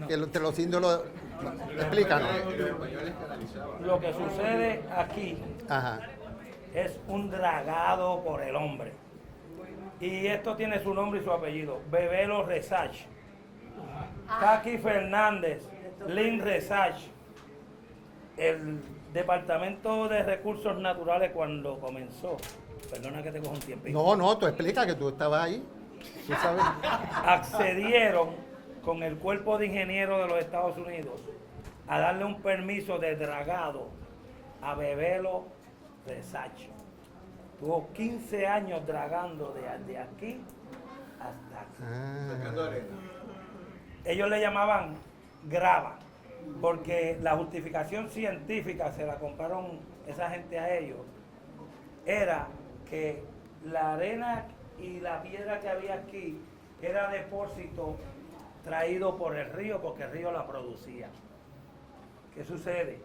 que entre los indios explícanos? Lo que sucede aquí Ajá. es un dragado por el hombre. Y esto tiene su nombre y su apellido. Bebelo Resach. Kaki Fernández, Lynn Resach. El Departamento de Recursos Naturales cuando comenzó, perdona que te cojo un tiempito. No, tú explica que tú estabas ahí. Tú sabes. Accedieron con el Cuerpo de Ingenieros de los Estados Unidos a darle un permiso de dragado a Bebelo Resach. Tuvo 15 años dragando de aquí hasta aquí. Sacando arena. Ellos le llamaban grava, porque la justificación científica, se la compraron esa gente a ellos, era que la arena y la piedra que había aquí era depósito traído por el río, porque el río la producía. ¿Qué sucede?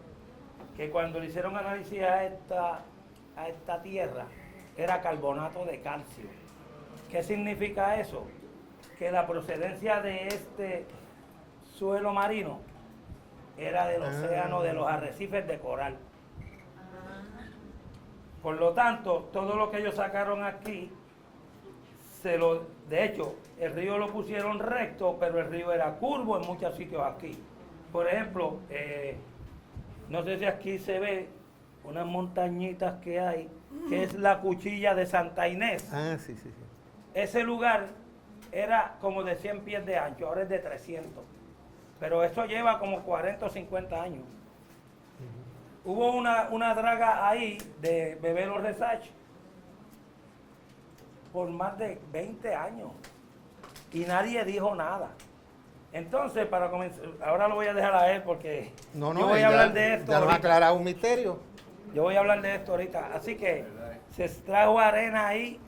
Que cuando le hicieron análisis a esta tierra, era carbonato de calcio. ¿Qué significa eso? Que la procedencia de este suelo marino era del océano, de los arrecifes de coral. Por lo tanto, todo lo que ellos sacaron aquí, de hecho, el río lo pusieron recto, pero el río era curvo en muchos sitios aquí. Por ejemplo, no sé si aquí se ve unas montañitas que hay, que es la Cuchilla de Santa Inés. Ah, sí. Ese lugar era como de 100 pies de ancho, ahora es de 300. Pero eso lleva como 40 o 50 años. Hubo una draga ahí de Bebelo Resach por más de 20 años y nadie dijo nada. Entonces, para comenzar, ahora lo voy a dejar a él porque yo voy a hablar de esto. Ya nos ha ahorita. aclarado un misterio. Yo voy a hablar de esto ahorita. Así que se extrajo arena ahí,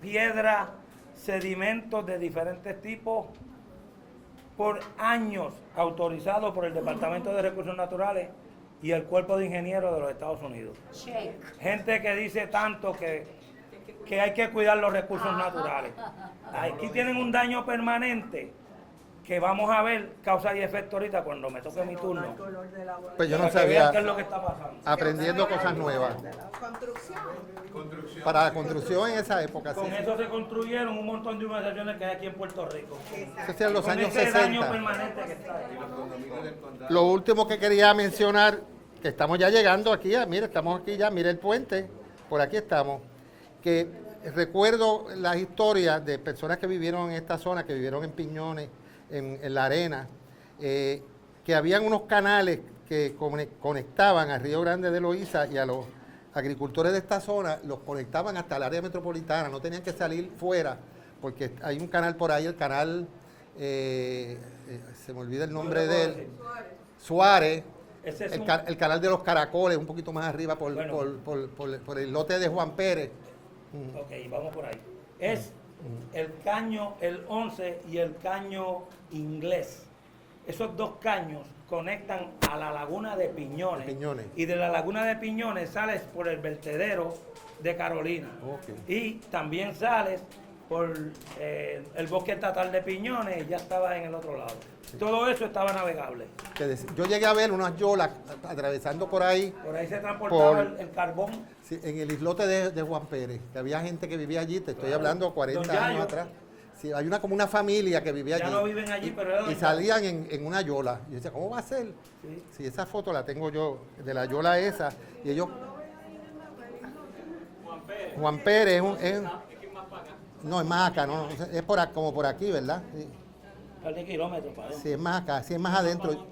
piedra, sedimentos de diferentes tipos, por años autorizados por el Departamento de Recursos Naturales y el Cuerpo de Ingenieros de los Estados Unidos. Gente que dice tanto que hay que cuidar los recursos naturales. Aquí tienen un daño permanente que vamos a ver causa y efecto ahorita cuando me toque mi turno. Pues yo no Para que vean sabía. qué es lo que está pasando. Aprendiendo cosas nuevas. Construcción. Para la construcción en esa época, sí. Con eso se construyeron un montón de urbanizaciones que hay aquí en Puerto Rico. Eso sea en los Con años ese daño 60. permanente que está ahí. Lo último que quería mencionar, que estamos ya llegando aquí, mire, estamos aquí ya, mire el puente, por aquí estamos, que recuerdo las historias de personas que vivieron en esta zona, que vivieron en Piñones, en la arena, que habían unos canales que conectaban al Río Grande de Loíza y a los agricultores de esta zona, los conectaban hasta el área metropolitana, no tenían que salir fuera, porque hay un canal por ahí, el canal, se me olvida el nombre de él, Suárez, Ese es el canal de los Caracoles, un poquito más arriba por el lote de Juan Pérez. Ok, vamos por ahí. Es el caño, el 11 y el caño inglés. Esos dos caños conectan a la laguna de Piñones. Y de la laguna de Piñones sales por el vertedero de Carolina. Y también sales por el bosque estatal de Piñones y ya estabas en el otro lado. Todo eso estaba navegable. Yo llegué a ver unas yolas atravesando por ahí. Por ahí se transportaba el carbón. Sí, en el islote de Juan Pérez, que había gente que vivía allí, te estoy hablando 40 años atrás. Sí, hay como una familia que vivía allí. Ya no viven allí, pero era y salían en una yola. Y yo decía, ¿cómo va a ser? Sí, esa foto la tengo yo, de la yola esa. Y ellos... Juan Pérez no, es más acá, no, es como por aquí, ¿verdad? Sí. Par de kilómetros para adentro. Sí, es más acá, sí, es más adentro.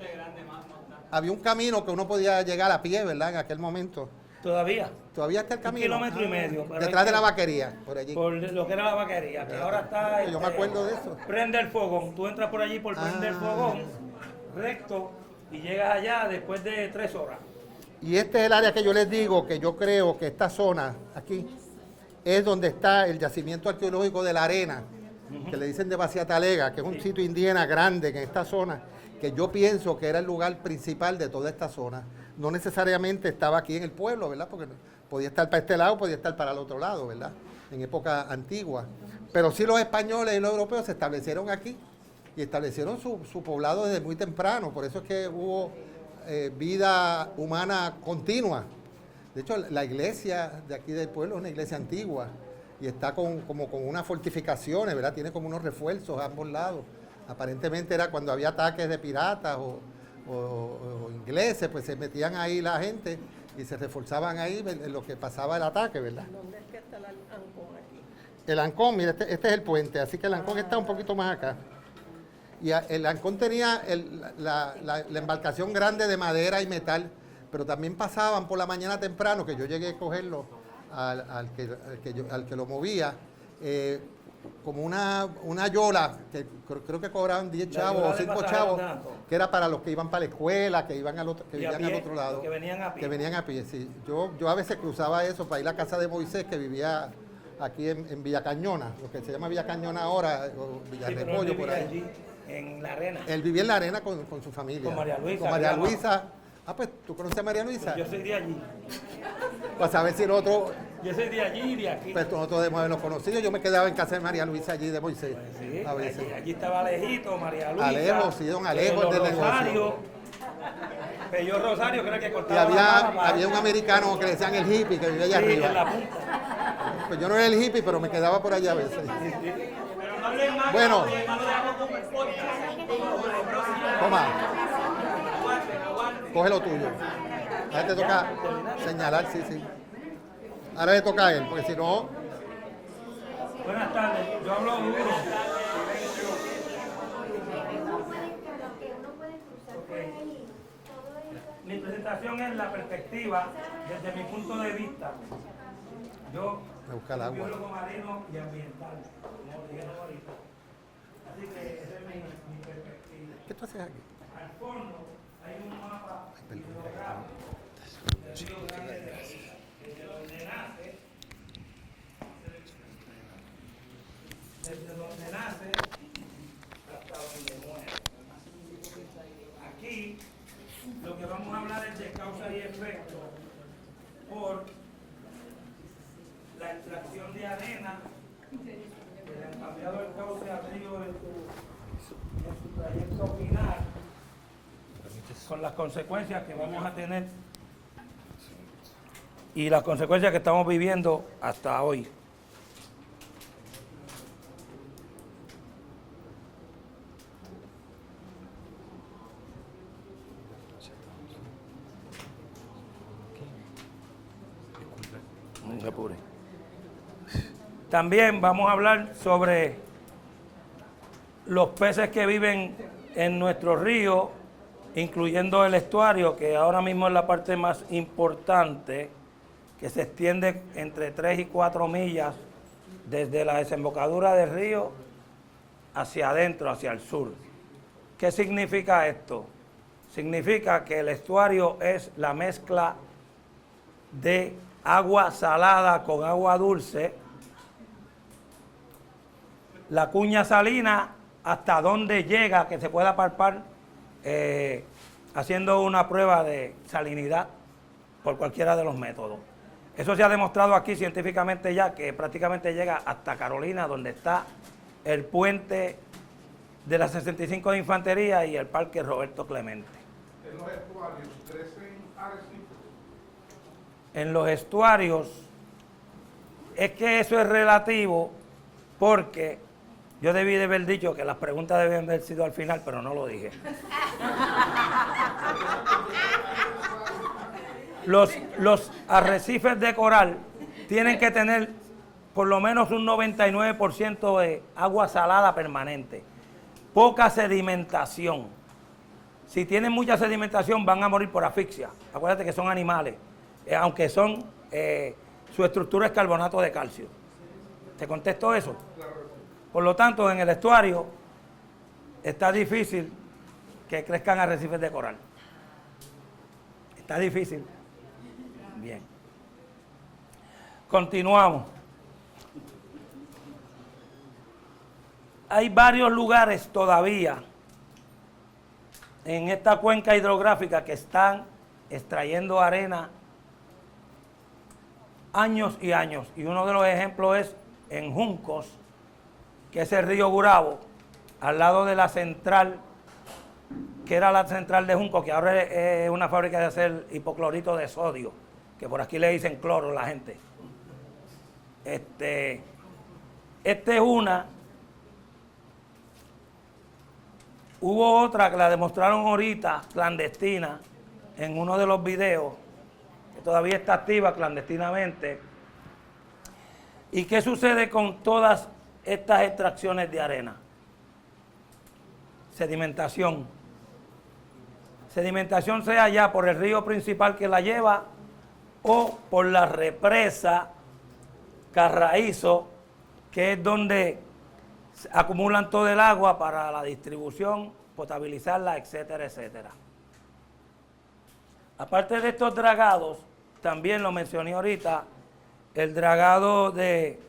Había un camino que uno podía llegar a pie, ¿verdad? En aquel momento. Todavía. Todavía está el camino. 1,5 kilómetros. Detrás de la vaquería, por allí. Por lo que era la vaquería, que ahora está... Yo me acuerdo de eso. Prende el fogón. Tú entras por allí por Prende el fogón, recto, y llegas allá después de 3 horas. Y este es el área que yo les digo, que yo creo que esta zona, aquí, es donde está el yacimiento arqueológico de la Arena, que le dicen de Baciatalega, que es un sitio indígena grande en esta zona, que yo pienso que era el lugar principal de toda esta zona. No necesariamente estaba aquí en el pueblo, ¿verdad? Porque podía estar para este lado, podía estar para el otro lado, ¿verdad? En época antigua. Pero sí los españoles y los europeos se establecieron aquí y establecieron su poblado desde muy temprano. Por eso es que hubo vida humana continua. De hecho, la iglesia de aquí del pueblo es una iglesia antigua y está como con unas fortificaciones, ¿verdad? Tiene como unos refuerzos a ambos lados. Aparentemente era cuando había ataques de piratas o ingleses, pues se metían ahí la gente y se reforzaban ahí en lo que pasaba el ataque, ¿verdad? ¿Dónde es que está el Ancón aquí? El Ancón, mira, este es el puente, así que el Ancón está un poquito más acá. Y el Ancón tenía la embarcación grande de madera y metal, pero también pasaban por la mañana temprano, que yo llegué a cogerlo al que lo movía, como una yola, que creo que cobraban 10 chavos o 5 chavos, que era para los que iban para la escuela, que iban al otro lado. Que venían a pie. Que venían a pie, sí. Yo a veces cruzaba eso para ir a la casa de Moisés, que vivía aquí en Villa Cañona, lo que se llama Villa Cañona ahora, o Villa Repollo, por ahí. Allí, en la Arena. Él vivía en la Arena con su familia. Con María Luisa. Con María Luisa. Ah, pues, ¿tú conoces a María Luisa? Pues yo soy de allí. Para saber si nosotros... Yo soy de allí y de aquí. Pues nosotros debemos habernos conocido. Yo me quedaba en casa de María Luisa allí de Moisés. Pues sí, a veces. allí estaba Alejito, María Luisa. Alejo, sí, don Alejo, el del Rosario. negocio. Pello Rosario, creo que Y cortaba había un americano que le decían el hippie, que vivía allá sí, arriba. en la punta. Pues yo no era el hippie, pero me quedaba por allá a veces. Pero no hablen más. Bueno. Toma. Coge lo tuyo. Ahora te toca señalar, sí. Ahora le toca a él, porque si no... Buenas tardes, yo hablo duro. Mi presentación es la perspectiva desde mi punto de vista. Yo Me busca el agua. biólogo marino y ambiental, como dijeron ahorita. Así que esa es mi perspectiva. ¿Qué tú haces aquí? Al fondo hay un mapa hidrográfico del río Grande de Loíza, desde donde nace hasta donde muere. Aquí lo que vamos a hablar es de causa y efecto por la extracción de arena que le han cambiado el cauce al río en su trayecto final, con las consecuencias que vamos a tener y las consecuencias que estamos viviendo hasta hoy. No se apure. También vamos a hablar sobre los peces que viven en nuestro río incluyendo el estuario, que ahora mismo es la parte más importante, que se extiende entre 3 y 4 millas desde la desembocadura del río hacia adentro, hacia el sur. ¿Qué significa esto? Significa que el estuario es la mezcla de agua salada con agua dulce, la cuña salina hasta donde llega, que se pueda palpar haciendo una prueba de salinidad por cualquiera de los métodos. Eso se ha demostrado aquí científicamente ya, que prácticamente llega hasta Carolina, donde está el puente de la 65 de Infantería y el Parque Roberto Clemente. ¿En los estuarios crecen arrecifes? En los estuarios, es que eso es relativo, porque yo debí de haber dicho que las preguntas debían haber sido al final, pero no lo dije. Los arrecifes de coral tienen que tener por lo menos un 99% de agua salada permanente, poca sedimentación. Si tienen mucha sedimentación van a morir por asfixia. Acuérdate que son animales, aunque son, su estructura es carbonato de calcio. ¿Te contesto eso? Por lo tanto, en el estuario está difícil que crezcan arrecifes de coral. Está difícil. Bien. Continuamos. Hay varios lugares todavía en esta cuenca hidrográfica que están extrayendo arena años y años. Y uno de los ejemplos es en Juncos, que es el río Gurabo, al lado de la central, que era la central de Juncos, que ahora es una fábrica de hacer hipoclorito de sodio, que por aquí le dicen cloro la gente. Este es una. Hubo otra que la demostraron ahorita, clandestina, en uno de los videos, que todavía está activa clandestinamente. ¿Y qué sucede con todas estas extracciones de arena? Sedimentación. Sedimentación sea ya por el río principal que la lleva o por la represa Carraízo, que es donde acumulan todo el agua para la distribución, potabilizarla, etcétera, etcétera. Aparte de estos dragados, también lo mencioné ahorita, el dragado de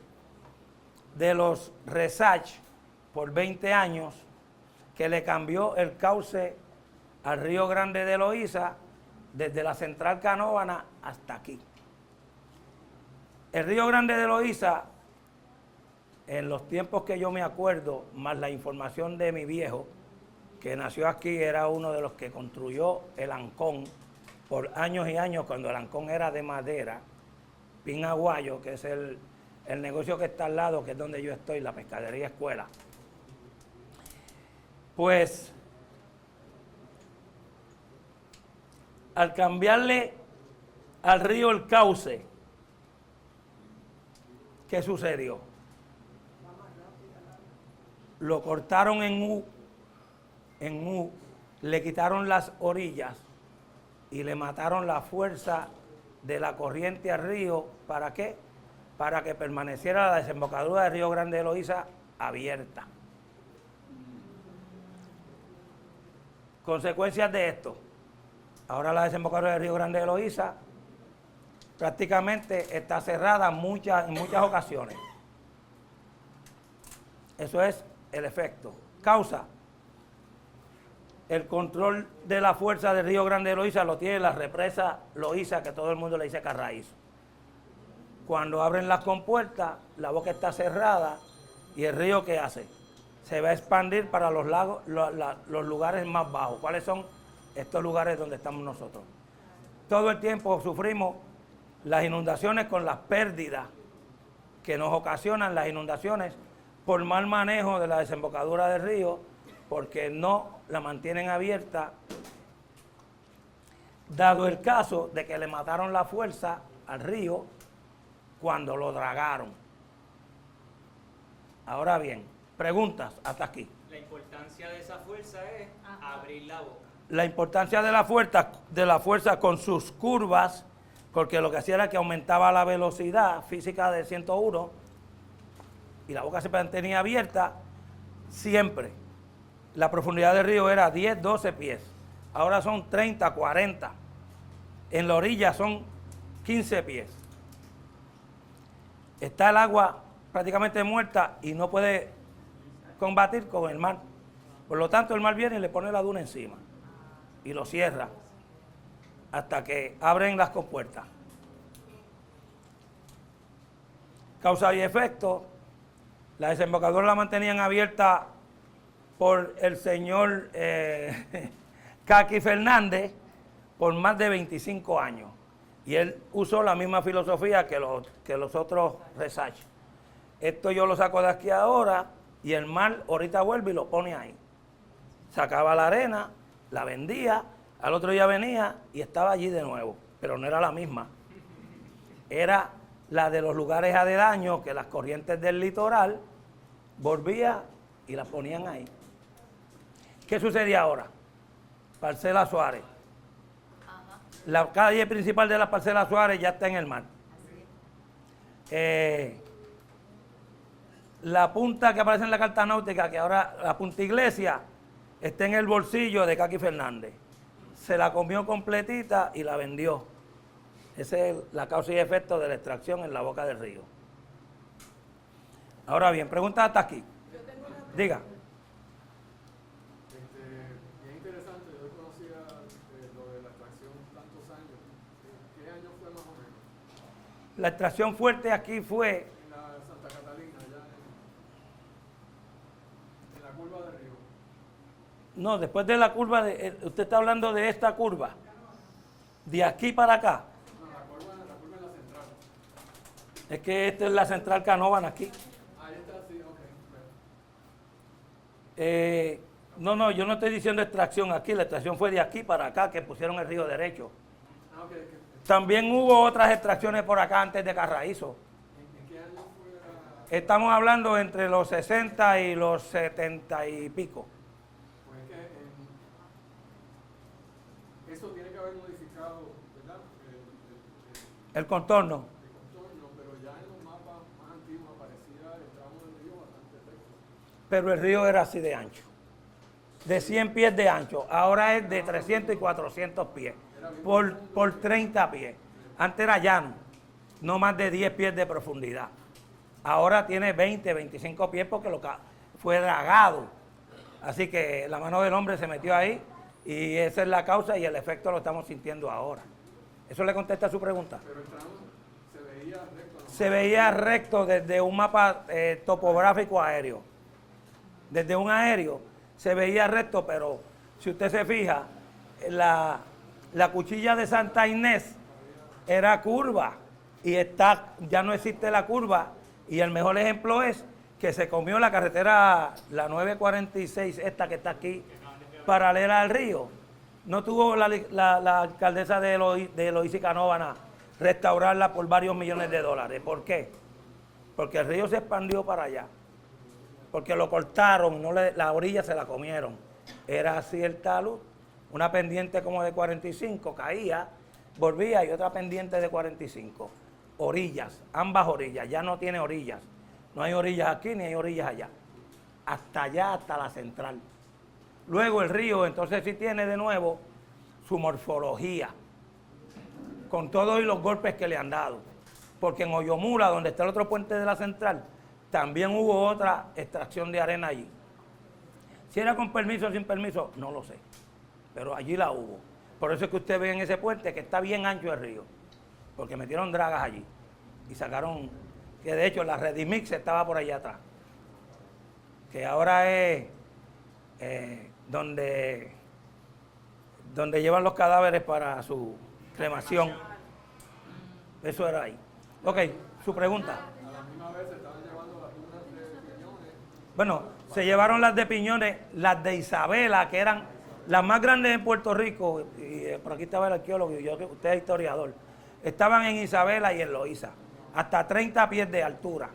los Resach por 20 años, que le cambió el cauce al Río Grande de Loíza desde la central Canóvana hasta aquí. El Río Grande de Loíza, en los tiempos que yo me acuerdo, más la información de mi viejo, que nació aquí, era uno de los que construyó el Ancón por años y años, cuando el Ancón era de madera, Pin Aguayo, que es el negocio que está al lado, que es donde yo estoy, la pescadería escuela. Pues, al cambiarle al río el cauce, ¿qué sucedió? Lo cortaron en U, le quitaron las orillas y le mataron la fuerza de la corriente al río. ¿Para qué? Para que permaneciera la desembocadura del Río Grande de Loíza abierta. Consecuencias de esto. Ahora la desembocadura del Río Grande de Loíza prácticamente está cerrada en muchas ocasiones. Eso es el efecto. Causa. El control de la fuerza del Río Grande de Loíza lo tiene la represa Loíza, que todo el mundo le dice Carraízo. Cuando abren las compuertas, la boca está cerrada y el río, ¿qué hace? Se va a expandir para los lagos, los lugares más bajos. ¿Cuáles son estos lugares donde estamos nosotros? Todo el tiempo sufrimos las inundaciones con las pérdidas que nos ocasionan las inundaciones por mal manejo de la desembocadura del río, porque no la mantienen abierta, dado el caso de que le mataron la fuerza al río cuando lo dragaron. Ahora bien, preguntas hasta aquí. La importancia de esa fuerza es abrir la boca. la importancia de la fuerza con sus curvas, porque lo que hacía era que aumentaba la velocidad física de 101 y la boca se mantenía abierta siempre. La profundidad del río era 10, 12 pies. Ahora son 30, 40. En la orilla son 15 pies. Está el agua prácticamente muerta y no puede combatir con el mar. Por lo tanto, el mar viene y le pone la duna encima y lo cierra hasta que abren las compuertas. Causa y efecto. La desembocadura la mantenían abierta por el señor Kaki Fernández por más de 25 años. Y él usó la misma filosofía que los otros research. Esto yo lo saco de aquí ahora y el mar ahorita vuelve y lo pone ahí. Sacaba la arena, la vendía, al otro día venía y estaba allí de nuevo. Pero no era la misma. Era la de los lugares aledaños que las corrientes del litoral volvía y las ponían ahí. ¿Qué sucedía ahora? Parcela Suárez. La calle principal de la Parcela Suárez ya está en el mar. La punta que aparece en la carta náutica, que ahora la Punta Iglesia, está en el bolsillo de Kaki Fernández. Se la comió completita y la vendió. Esa es la causa y efecto de la extracción en la boca del río. Ahora bien, pregunta hasta aquí. Diga. Bien interesante, yo conocía lo de la extracción tantos años. ¿Qué año fue más o menos? La extracción fuerte aquí fue En la Santa Catalina, allá en la curva del río. no, después de la curva, usted está hablando de esta curva, de aquí para acá. No, la curva en la central. Es que esta es la central Canóvana aquí. Ahí está, sí, ok. No, yo no estoy diciendo extracción aquí, la extracción fue de aquí para acá, que pusieron el río derecho. Ah, ok. También hubo otras extracciones por acá antes de Carraízo. ¿En qué año fue la...? Estamos hablando entre los 60 y los 70 y pico. Pues es que eso tiene que haber modificado, ¿verdad? El contorno. El contorno, pero ya en los mapas más antiguos aparecía el tramo del río bastante recto. Pero el río era así de ancho. De 100 pies de ancho. Ahora es de 300 y 400 pies. Por 30 pies. Antes era llano. No más de 10 pies de profundidad. Ahora tiene 20, 25 pies porque fue dragado. Así que la mano del hombre se metió ahí y esa es la causa y el efecto lo estamos sintiendo ahora. ¿Eso le contesta a su pregunta? Pero el tramo se veía recto, ¿no? Se veía recto desde un mapa topográfico aéreo. Desde un aéreo se veía recto, pero si usted se fija, la cuchilla de Santa Inés era curva y ya no existe la curva. Y el mejor ejemplo es que se comió la carretera, la 946, esta que está aquí, paralela al río. No tuvo la alcaldesa de Eloísa Canóvana restaurarla por varios millones de dólares. ¿Por qué? Porque el río se expandió para allá. Porque lo cortaron, la orilla se la comieron. Era cierta luz, una pendiente como de 45, caía, volvía y otra pendiente de 45. Orillas, ambas orillas, ya no tiene orillas. No hay orillas aquí ni hay orillas allá. Hasta allá, hasta la central. Luego el río, entonces sí tiene de nuevo su morfología, con todos los golpes que le han dado. Porque en Oyomula, donde está el otro puente de la central, también hubo otra extracción de arena allí. Si era con permiso o sin permiso, no lo sé. Pero allí la hubo. Por eso es que usted ve en ese puente que está bien ancho el río. Porque metieron dragas allí. Y sacaron, que de hecho la Redimix estaba por allá atrás. Que ahora es donde llevan los cadáveres para su cremación. Eso era ahí. Ok, su pregunta. A la misma vez se estaban llevando las dunas de Piñones. Bueno, se llevaron las de Piñones, las de Isabela, que eran las más grandes en Puerto Rico, y por aquí estaba el arqueólogo, y usted es historiador. Estaban en Isabela y en Loíza, hasta 30 pies de altura.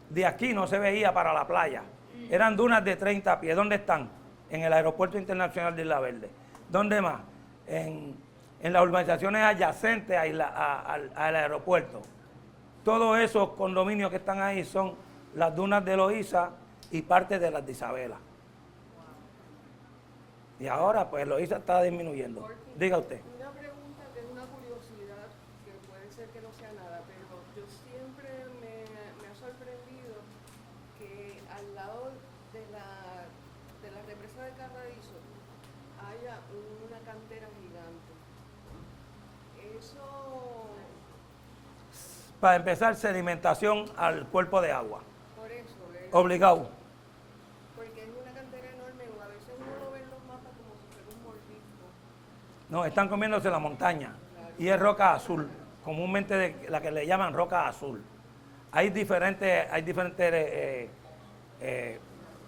De aquí no se veía para la playa. Eran dunas de 30 pies. ¿Dónde están? En el Aeropuerto Internacional de Isla Verde. ¿Dónde más? En las urbanizaciones adyacentes al aeropuerto. Todos esos condominios que están ahí son las dunas de Loíza y parte de las de Isabela. Y ahora, pues, Loíza está disminuyendo. Diga usted. Una pregunta que es una curiosidad, que puede ser que no sea nada, pero yo siempre me ha sorprendido que al lado de la represa de Carraízo haya una cantera gigante. Eso, Para empezar, sedimentación al cuerpo de agua. por eso, ¿verdad? Obligado. Porque es una cantera enorme, o a veces uno lo ve en los mapas como si fuera un mordisco. No, están comiéndose la montaña. Y es roca azul, comúnmente la que le llaman roca azul. Hay diferentes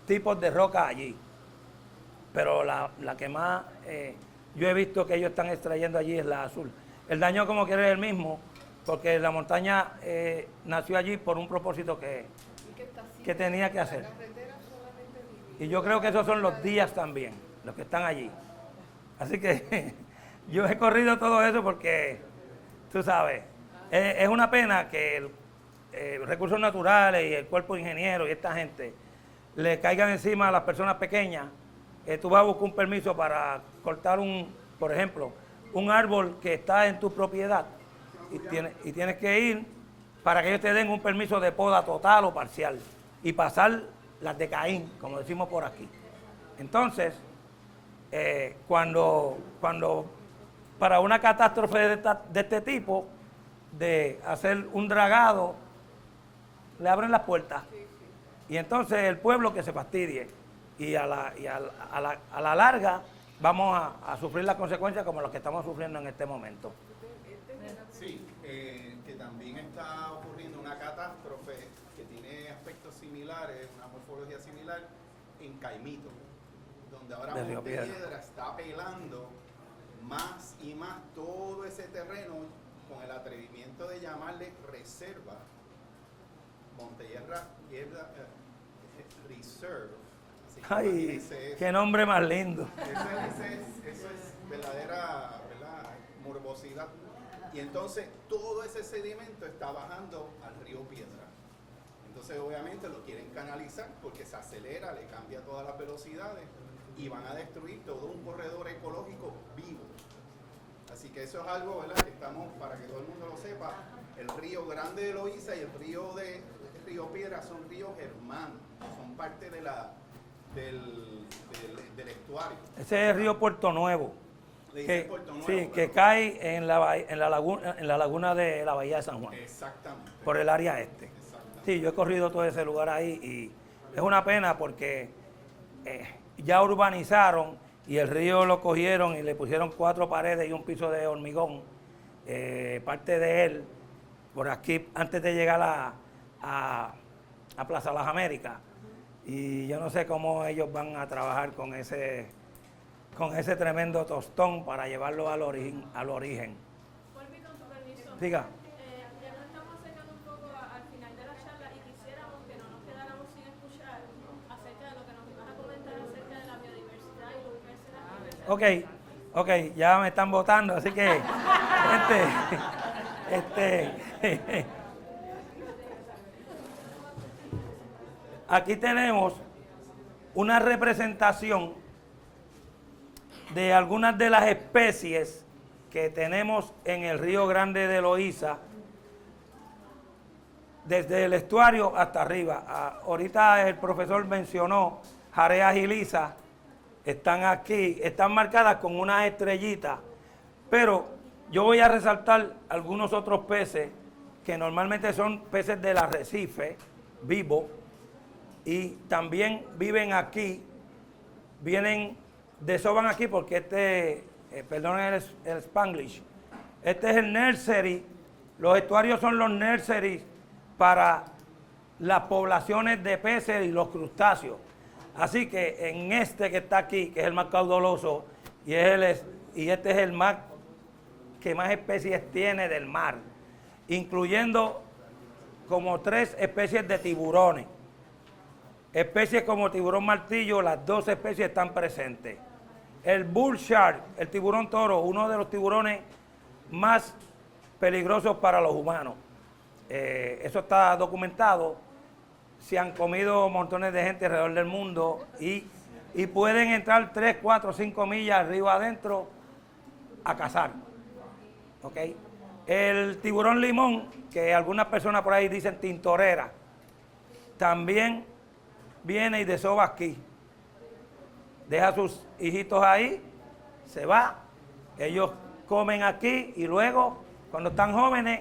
tipos de roca allí. Pero la que más yo he visto que ellos están extrayendo allí es la azul. El daño, como quiera, es el mismo, porque la montaña nació allí por un propósito que tenía que hacer. Y yo creo que esos son los días también, los que están allí. Así que yo he corrido todo eso porque, tú sabes, es una pena que recursos naturales y el cuerpo de ingenieros y esta gente le caigan encima a las personas pequeñas. Tú vas a buscar un permiso para cortar por ejemplo, un árbol que está en tu propiedad y tienes que ir para que ellos te den un permiso de poda total o parcial y pasar las de Caín, como decimos por aquí. Entonces, cuando para una catástrofe de este tipo, de hacer un dragado, le abren las puertas. Y entonces el pueblo que se fastidie. Y a la larga vamos a sufrir las consecuencias como las que estamos sufriendo en este momento. Sí, que también está ocurriendo una catástrofe que tiene aspectos similares, una morfología similar en Caimito, donde ahora De Río Piedra Montehiedra está pelando más y más todo ese terreno con el atrevimiento de llamarle reserva. Montehiedra Reserve. Ay, qué nombre más lindo. Eso es verdadera, ¿verdad?, morbosidad. Y entonces todo ese sedimento está bajando al río Piedra. Entonces obviamente lo quieren canalizar porque se acelera, le cambia todas las velocidades y van a destruir todo un corredor ecológico vivo. Así que eso es algo, ¿verdad?, que estamos, para que todo el mundo lo sepa, el río Grande de Loíza y el río de Río Piedra son ríos hermanos, son parte de del estuario. Ese es el río Puerto Nuevo. Sí, que cae en la laguna de la Bahía de San Juan. Exactamente. Por el área este. Sí, yo he corrido todo ese lugar ahí y es una pena porque ya urbanizaron y el río lo cogieron y le pusieron 4 paredes y un piso de hormigón, parte de él, por aquí antes de llegar a Plaza Las Américas. Y yo no sé cómo ellos van a trabajar con ese tremendo tostón para llevarlo al origen. Volví con tu permiso. Diga. Ya nos estamos acercando un poco al final de la charla y quisiéramos que no nos quedáramos sin escuchar acerca de lo que nos ibas a comentar acerca de la biodiversidad y lo diversidad. Ok, ya me están votando, así que aquí tenemos una representación de algunas de las especies que tenemos en el Río Grande de Loíza, desde el estuario hasta arriba. Ahorita el profesor mencionó jareas y lisas, están aquí, están marcadas con unas estrellitas, pero yo voy a resaltar algunos otros peces que normalmente son peces del arrecife vivo y también viven aquí, desovan aquí porque perdonen el Spanglish, este es el nursery, los estuarios son los nurseries para las poblaciones de peces y los crustáceos. Así que en este que está aquí, que es el más caudaloso, y este es el más que más especies tiene del mar, incluyendo como 3 especies de tiburones. Especies como tiburón martillo, las 2 especies están presentes. El bull shark, el tiburón toro, uno de los tiburones más peligrosos para los humanos. Eso está documentado. Se han comido montones de gente alrededor del mundo y pueden entrar 3, 4, 5 millas arriba adentro a cazar. ¿Ok? El tiburón limón, que algunas personas por ahí dicen tintorera, también viene y desova aquí. Deja a sus hijitos ahí, se va, ellos comen aquí y luego, cuando están jóvenes,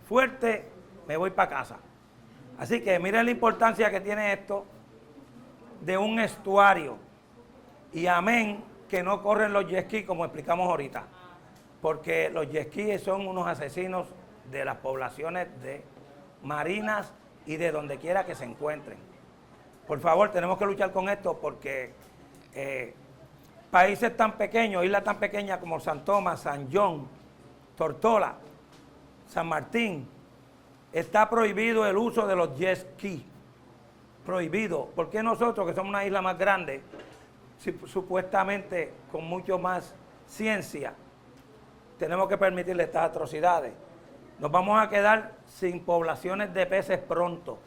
fuertes, me voy para casa. Así que miren la importancia que tiene esto de un estuario. Y amén que no corren los jet ski como explicamos ahorita. Porque los jet ski son unos asesinos de las poblaciones de marinas y de donde quiera que se encuentren. Por favor, tenemos que luchar con esto porque países tan pequeños, islas tan pequeñas como San Tomás, San John, Tortola, San Martín, está prohibido el uso de los jet ski. Prohibido. ¿Por qué nosotros, que somos una isla más grande, supuestamente con mucho más ciencia, tenemos que permitirle estas atrocidades? Nos vamos a quedar sin poblaciones de peces pronto,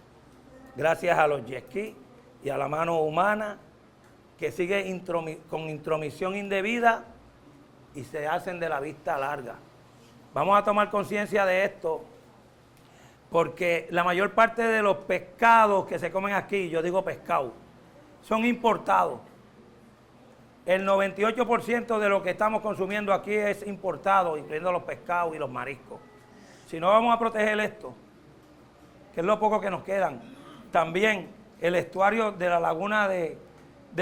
gracias a los jet ski y a la mano humana que sigue con intromisión indebida y se hacen de la vista larga. Vamos a tomar conciencia de esto, porque la mayor parte de los pescados que se comen aquí, yo digo pescado, son importados. El 98% de lo que estamos consumiendo aquí es importado, incluyendo los pescados y los mariscos. Si no vamos a proteger esto, que es lo poco que nos quedan, también el estuario de la laguna de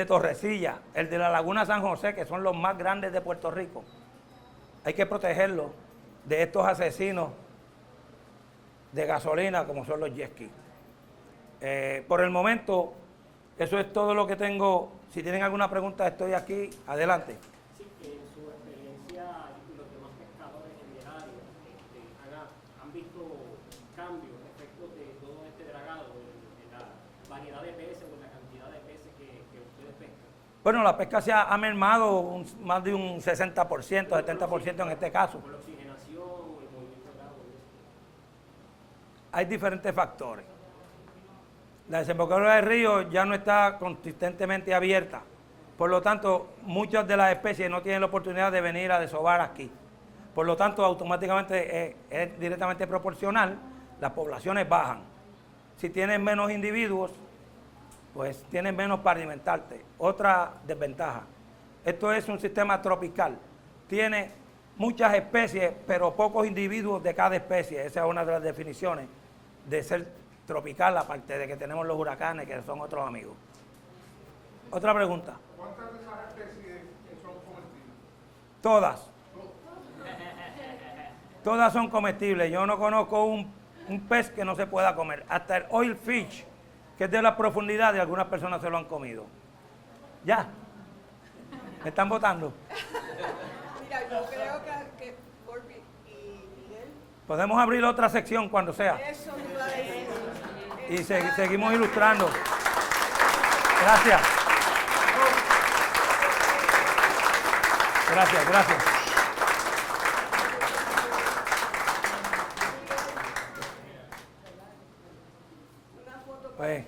Torrecilla, el de la laguna San José, que son los más grandes de Puerto Rico, hay que protegerlos de estos asesinos de gasolina como son los jet ski. Por el momento, eso es todo lo que tengo. Si tienen alguna pregunta, estoy aquí. Adelante. Sí, que en su experiencia y los demás pescadores en el área han visto cambios, efectos de todo este dragado, de la variedad de peces o la cantidad de peces que ustedes pescan. Bueno, la pesca se ha mermado más de un 60%, 70% en este caso. Por la oxigenación, el movimiento del agua. Hay diferentes factores. La desembocadura del río ya no está consistentemente abierta. Por lo tanto, muchas de las especies no tienen la oportunidad de venir a desovar aquí. Por lo tanto, automáticamente es directamente proporcional, las poblaciones bajan. Si tienes menos individuos, pues tienes menos para alimentarte. Otra desventaja. Esto es un sistema tropical. Tiene muchas especies, pero pocos individuos de cada especie. Esa es una de las definiciones de ser tropical, aparte de que tenemos los huracanes, que son otros amigos. Otra pregunta. ¿Cuántas de esas especies son comestibles? Todas. Todas son comestibles. Yo no conozco un pez que no se pueda comer. Hasta el oil fish, que es de la profundidad, de algunas personas se lo han comido. Ya. ¿Me están votando? Mira, yo creo que Corby y Miguel. Podemos abrir otra sección cuando sea. Eso me iba a decir. Y seguimos ilustrando. Gracias. Gracias.